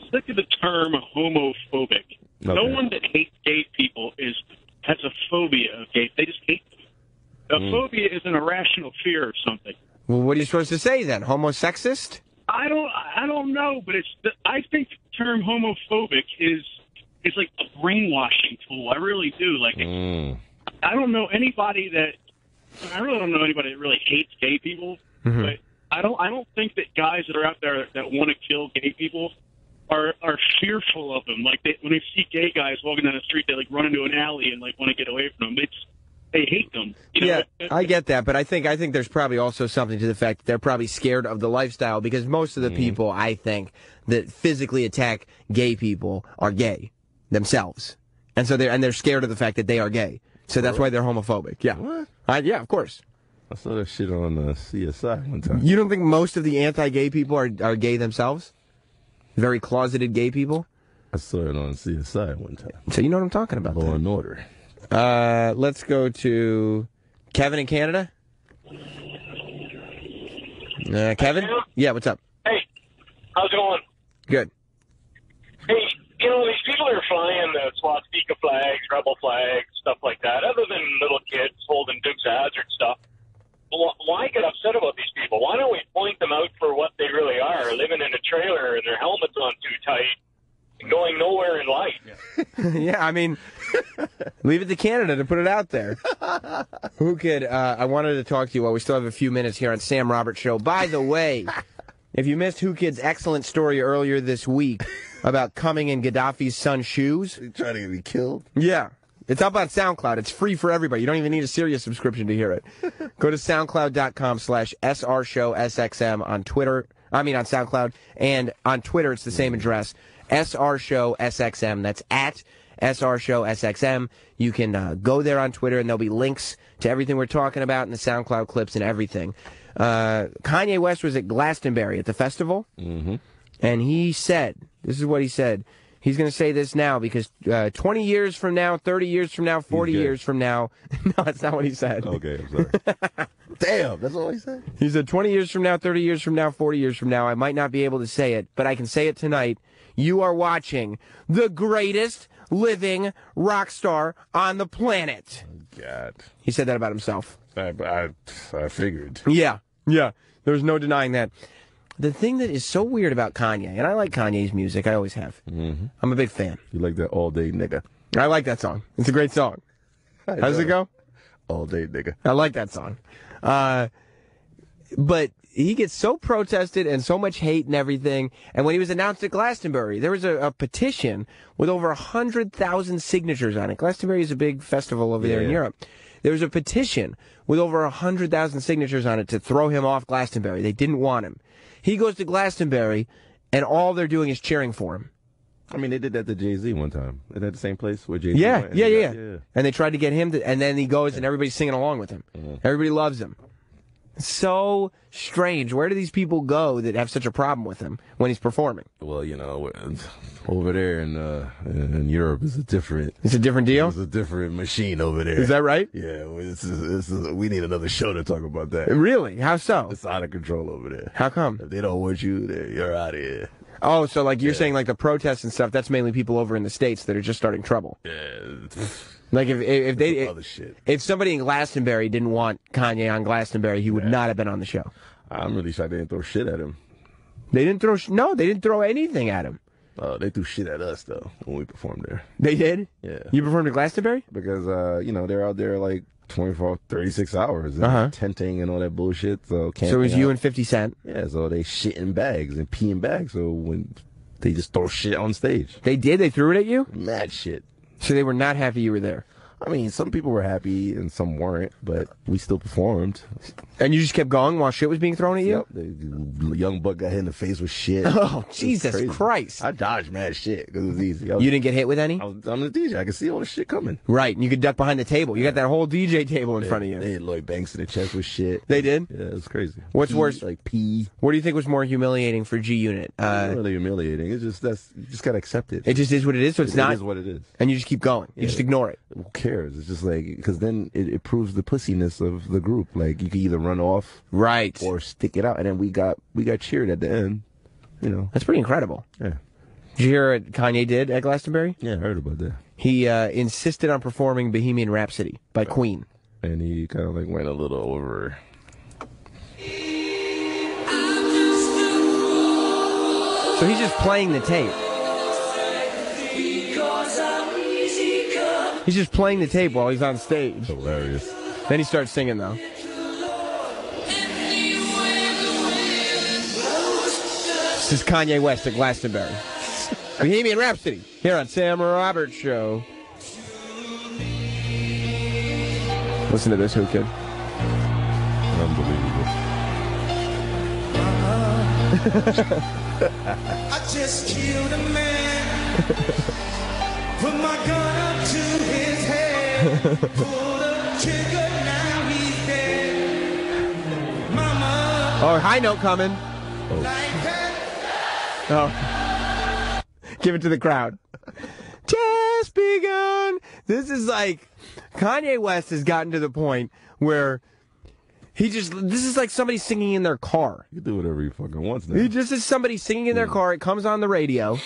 sick of the term homophobic. No one that hates gay people has a phobia of gays. They just hate them. A phobia is an irrational fear of something. Well, what are you supposed to say then? Homosexist? I don't know, but I think the term homophobic is like a brainwashing tool. I really do. Like, I don't know anybody that really hates gay people, but I don't think that guys that are out there that want to kill gay people are fearful of them. Like, when they see gay guys walking down the street, they like run into an alley and like want to get away from them. They hate them. Yeah, I get that, but I think there's probably also something to the fact that they're probably scared of the lifestyle, because most of the people, I think, that physically attack gay people are gay themselves, and so they're scared of the fact that they are gay. So that's why they're homophobic. Yeah. What? Yeah, of course. I saw that shit on CSI one time. You don't think most of the anti-gay people are gay themselves? Very closeted gay people? I saw it on CSI one time. So you know what I'm talking about. Law and Order. Let's go to Kevin in Canada. Kevin? Yeah, what's up? Hey, how's it going? Good. Hey, these people are flying the swastika flags, rebel flags, stuff like that, other than little kids holding Dukes of Hazzard stuff. Why get upset about these people? Why don't we point them out for what they really are, living in a trailer and their helmets on too tight and going nowhere in life? Yeah, I mean, leave it to Canada to put it out there. Whoo Kid, I wanted to talk to you while we still have a few minutes here on Sam Roberts Show. By the way, if you missed Whoo Kid's excellent story earlier this week about coming in Gaddafi's son's shoes. He's trying to get me killed? Yeah. It's up on SoundCloud. It's free for everybody. You don't even need a Sirius subscription to hear it. Go to SoundCloud.com/SRShowSXM on Twitter. I mean on SoundCloud. And on Twitter, it's the same address. SRShowSXM. That's at SRShowSXM. You can go there on Twitter, and there'll be links to everything we're talking about and the SoundCloud clips and everything. Kanye West was at Glastonbury at the festival. Mm-hmm. And he said, this is what he said. He's going to say this now because 20 years from now, 30 years from now, 40 years from now. No, that's not what he said. Okay, I'm sorry. Damn, that's all he said? He said 20 years from now, 30 years from now, 40 years from now. I might not be able to say it, but I can say it tonight. You are watching the greatest living rock star on the planet. God. He said that about himself. I figured. Yeah. There's no denying that. The thing that is so weird about Kanye, and I like Kanye's music, I always have. Mm-hmm. I'm a big fan. You like that All Day Nigga? I like that song. It's a great song. How does it go? All Day Nigga. I like that song. But he gets so protested and so much hate and everything. And when he was announced at Glastonbury, there was a petition with over 100,000 signatures on it. Glastonbury is a big festival over there in Europe. There was a petition with over 100,000 signatures on it to throw him off Glastonbury. They didn't want him. He goes to Glastonbury, and all they're doing is cheering for him. I mean, they did that to Jay-Z one time. Isn't that the same place where Jay-Z went? Yeah. And they tried to get him to, and then he goes, and everybody's singing along with him. Everybody loves him. So strange. Where do these people go that have such a problem with him when he's performing? Well, over there in Europe, it's a different. It's a different deal. It's a different machine over there. Is that right? Yeah. We need another show to talk about that. Really? How so? It's out of control over there. How come? If they don't want you, you're out of here. Oh, so like you're saying like the protests and stuff, that's mainly people over in the States that are just starting trouble. Yeah. Like if somebody in Glastonbury didn't want Kanye on Glastonbury, he would not have been on the show. I'm really shocked they didn't throw shit at him. They didn't throw anything at him. They threw shit at us though when we performed there. They did? Yeah. You performed at Glastonbury? Because they're out there like 24, 36 hours and tenting and all that bullshit. So it was you and 50 Cent? Yeah, so they shit in bags and pee in bags. So when they just throw shit on stage. They did? They threw it at you? Mad shit. So they were not happy you were there? I mean, some people were happy and some weren't, but we still performed. And you just kept going while shit was being thrown at you? Yep. The young buck got hit in the face with shit. Oh, Jesus Christ. I dodged mad shit because it was easy. You didn't get hit with any? I'm the DJ. I could see all the shit coming. Right, and you could duck behind the table. You got that whole DJ table in front of you. They hit Lloyd Banks in the chest with shit. They did? Yeah, it was crazy. What's worse? Like pee. What do you think was more humiliating for G Unit? Not really humiliating. It's just, you just got to accept it. It just is what it is, so it's not? It is what it is. And you just keep going. You just ignore it. Who cares? It's just like, because then it proves the pussiness of the group. Like, you can either run off. Right. Or stick it out. And then we got cheered at the end. You know. That's pretty incredible. Yeah. Did you hear what Kanye did at Glastonbury? Yeah, I heard about that. He insisted on performing Bohemian Rhapsody by Queen. And he kind of like went a little over. So he's just playing the tape. He's just playing the tape while he's on stage. Hilarious. Then he starts singing, though. This is Kanye West at Glastonbury. Bohemian Rhapsody, here on Sam Roberts Show. Listen to this, Whoo Kid. Unbelievable. I just killed a man. Put my gun up to his head. Pull the trigger, now he's dead. Mama. Oh, high note coming. Oh. Give it to the crowd. Just begun. This is like, Kanye West has gotten to the point where this is like somebody singing in their car. You can do whatever you fucking want now. He just is somebody singing in their car. It comes on the radio.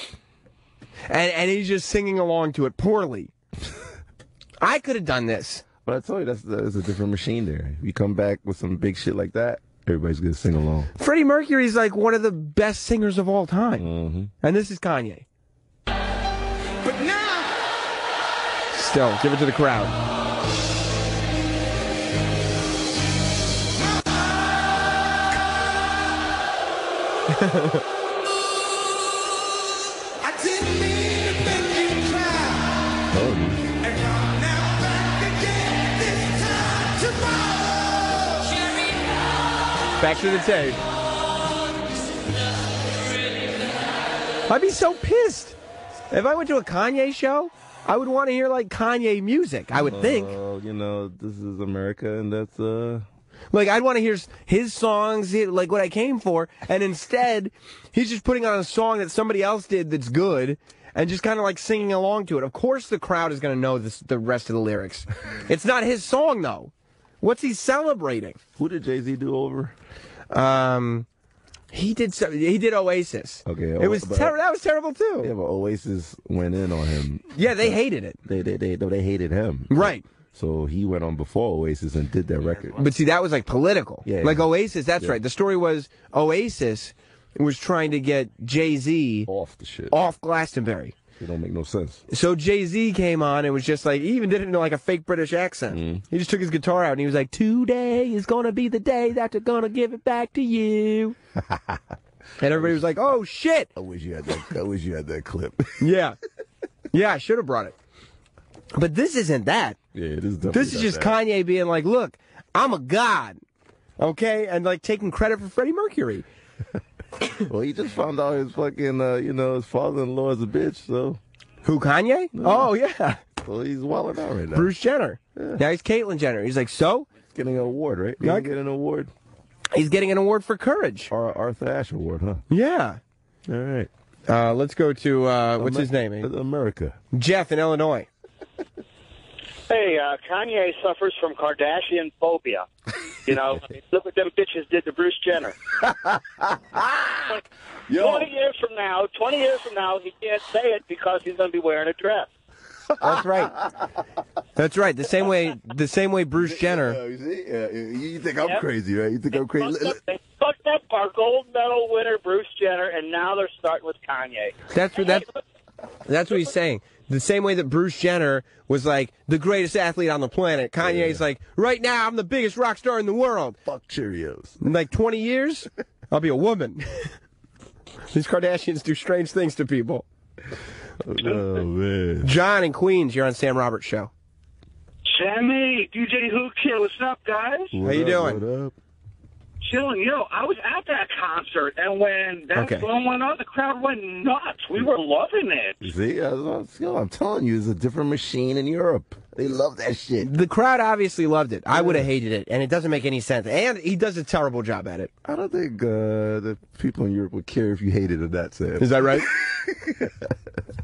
And he's just singing along to it poorly. I could have done this. But I told you, that's a different machine there. If you come back with some big shit like that, everybody's going to sing along. Freddie Mercury's like one of the best singers of all time. Mm-hmm. And this is Kanye. But now. Still, give it to the crowd. I didn't mean to make you cry. And I'm now back again, this time tomorrow. Back to the tape. I'd be so pissed. If I went to a Kanye show, I would want to hear like Kanye music, I would think. You know, this is America, and that's Like, I'd want to hear his songs, like what I came for, and instead, he's just putting on a song that somebody else did that's good, and just kind of like singing along to it. Of course the crowd is going to know the rest of the lyrics. It's not his song, though. What's he celebrating? Who did Jay-Z do over? He did Oasis. Okay. That was terrible, too. Yeah, but Oasis went in on him. Yeah, they hated it. They hated him. Right. So he went on before Oasis and did that record. But see, that was like political. Yeah, like Oasis, that's right. The story was Oasis was trying to get Jay-Z off the shit. Off Glastonbury. It don't make no sense. So Jay-Z came on and was just like, he even did it in like a fake British accent. He just took his guitar out and he was like, today is going to be the day that they're going to give it back to you. And everybody was like, oh shit. I wish you had that clip. Yeah. Yeah, I should have brought it. But this isn't that. Yeah, it is definitely This is just that. Kanye being like, look, I'm a god. Okay? And like taking credit for Freddie Mercury. Well, he just found out his fucking, his father-in-law is a bitch, so. Who, Kanye? No. Oh, yeah. Well, he's wilding out right now. Bruce Jenner. Yeah. Now he's Caitlyn Jenner. He's like, so? He's getting an award, right? He's getting an award. He's getting an award for courage. Arthur Ashe Award, huh? Yeah. All right. Let's go to, what's his name? America. Jeff in Illinois. Hey, Kanye suffers from Kardashian phobia. You know, look what them bitches did to Bruce Jenner. 20 years from now, he can't say it because he's going to be wearing a dress. That's right. That's right. The same way Bruce Jenner. You see? You think I'm crazy, right? You think I'm crazy? They fucked up our gold medal winner, Bruce Jenner, and now they're starting with Kanye. That's what he's saying. The same way that Bruce Jenner was like the greatest athlete on the planet, Kanye's like, right now I'm the biggest rock star in the world. Fuck Cheerios. In like 20 years, I'll be a woman. These Kardashians do strange things to people. Oh, man. John in Queens, you're on Sam Roberts Show. Sammy, DJ Whoo Kid, what's up, guys? How you doing? What up? Chilling. Yo, I was at that concert, and when that song went on, the crowd went nuts. We were loving it. See, I'm telling you, it's a different machine in Europe. They love that shit. The crowd obviously loved it. I would have hated it, and it doesn't make any sense. And he does a terrible job at it. I don't think the people in Europe would care if you hated it that sad. Is that right?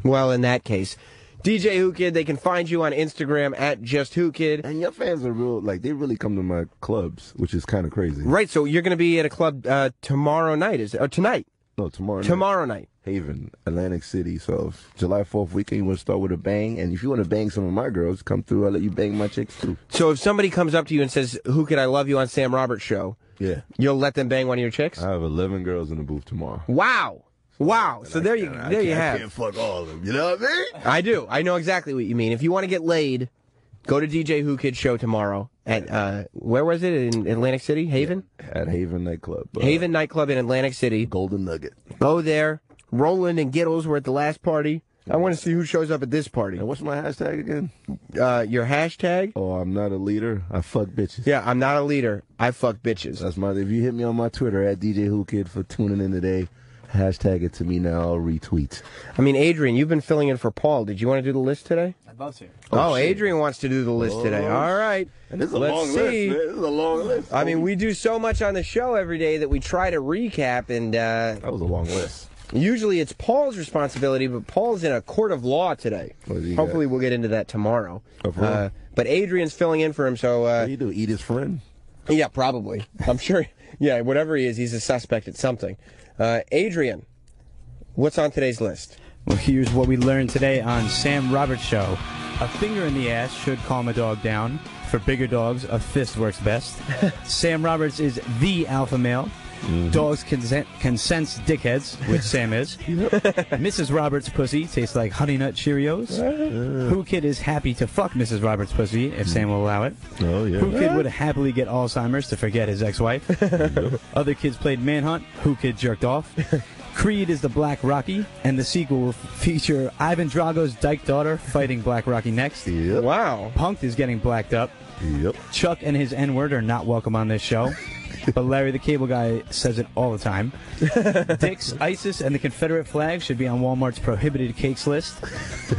Well, in that case, DJ Whoo Kid, they can find you on Instagram at just Whoo Kid. And your fans are real, like, they really come to my clubs, which is kind of crazy. Right, so you're going to be at a club tomorrow night, or tonight? No, tomorrow night. Tomorrow night. Haven, Atlantic City. So July 4th weekend, you want to start with a bang. And if you want to bang some of my girls, come through. I'll let you bang my chicks, too. So if somebody comes up to you and says, Whoo Kid, I love you on Sam Roberts show, yeah, you'll let them bang one of your chicks? I have 11 girls in the booth tomorrow. Wow. Wow. So there you have. I can't fuck all of them. You know what I mean? I do. I know exactly what you mean. If you want to get laid, go to DJ Whoo Kid's show tomorrow at, where was it? In Atlantic City? Haven? At Haven Nightclub. Haven Nightclub in Atlantic City. Golden Nugget. Go there. Roland and Giddles were at the last party. I want to see who shows up at this party. And what's my hashtag again? Your hashtag? Oh, I'm not a leader. I fuck bitches. Yeah, I'm not a leader. I fuck bitches. That's my. If you hit me on my Twitter at DJ Whoo Kid for tuning in today, hashtag it to me now. I'll retweet. I mean, Adrian, you've been filling in for Paul. Did you want to do the list today? I'd love to. Oh, Adrian wants to do the list today. All right. And this is a Let's long see. list, man. This is a long list. I mean, we do so much on the show every day that we try to recap, and that was a long list. Usually it's Paul's responsibility, but Paul's in a court of law today. Hopefully we'll get into that tomorrow. But Adrian's filling in for him, so... what do you do, eat his friend? Yeah, probably. I'm sure, yeah, whatever he is, he's a suspect at something. Adrian, what's on today's list? Well, here's what we learned today on Sam Roberts Show. A finger in the ass should calm a dog down. For bigger dogs, a fist works best. Sam Roberts is the alpha male. Dogs can sense dickheads, which Sam is. Mrs. Roberts' pussy tastes like Honey Nut Cheerios. Whoo Kid is happy to fuck Mrs. Roberts' pussy, if Sam will allow it. Oh, yeah. Whoo Kid would happily get Alzheimer's to forget his ex-wife. Other kids played Manhunt. Whoo Kid jerked off. Creed is the Black Rocky, and the sequel will feature Ivan Drago's dyke daughter fighting Black Rocky next. Yep. Wow. Punked is getting blacked up. Yep. Chuck and his N-word are not welcome on this show. But Larry the Cable Guy says it all the time. Dix, ISIS, and the Confederate flag should be on Walmart's prohibited cakes list.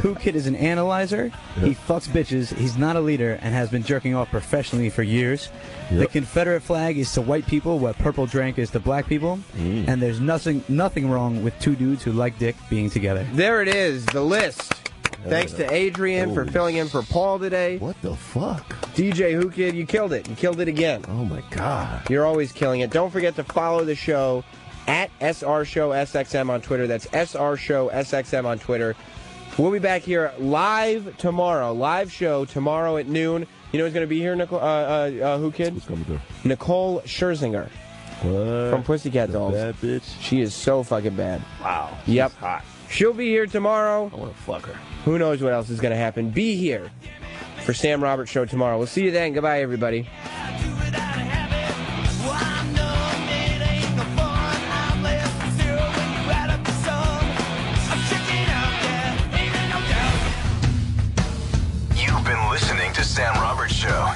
Whoo Kid is an analyzer. He fucks bitches. He's not a leader and has been jerking off professionally for years. The Confederate flag is to white people what purple drank is to black people. And there's nothing wrong with two dudes who like dick being together. There it is, the list. Thanks to Adrian for filling in for Paul today. What the fuck? DJ Whoo Kid, you killed it. You killed it again. Oh, my God. You're always killing it. Don't forget to follow the show at SR Show SXM on Twitter. That's SR Show SXM on Twitter. We'll be back here live tomorrow. Live show tomorrow at noon. You know who's going to be here, Whoo Kid? Who's coming through? Nicole Scherzinger. What? From Pussycat Dolls. Bad bitch. She is so fucking bad. Wow. Yep. Hot. She'll be here tomorrow. I want to fuck her. Who knows what else is going to happen. Be here for Sam Roberts Show tomorrow. We'll see you then. Goodbye, everybody. You've been listening to Sam Roberts Show.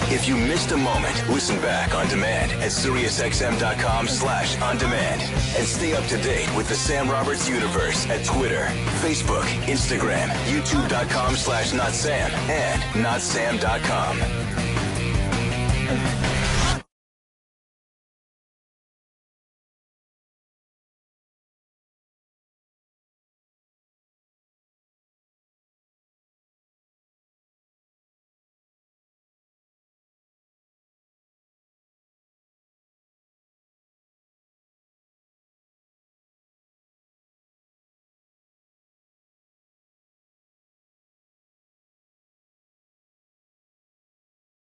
If you missed a moment, listen back on demand at SiriusXM.com/on-demand. And stay up to date with the Sam Roberts universe at Twitter, Facebook, Instagram, YouTube.com/NotSam, and NotSam.com.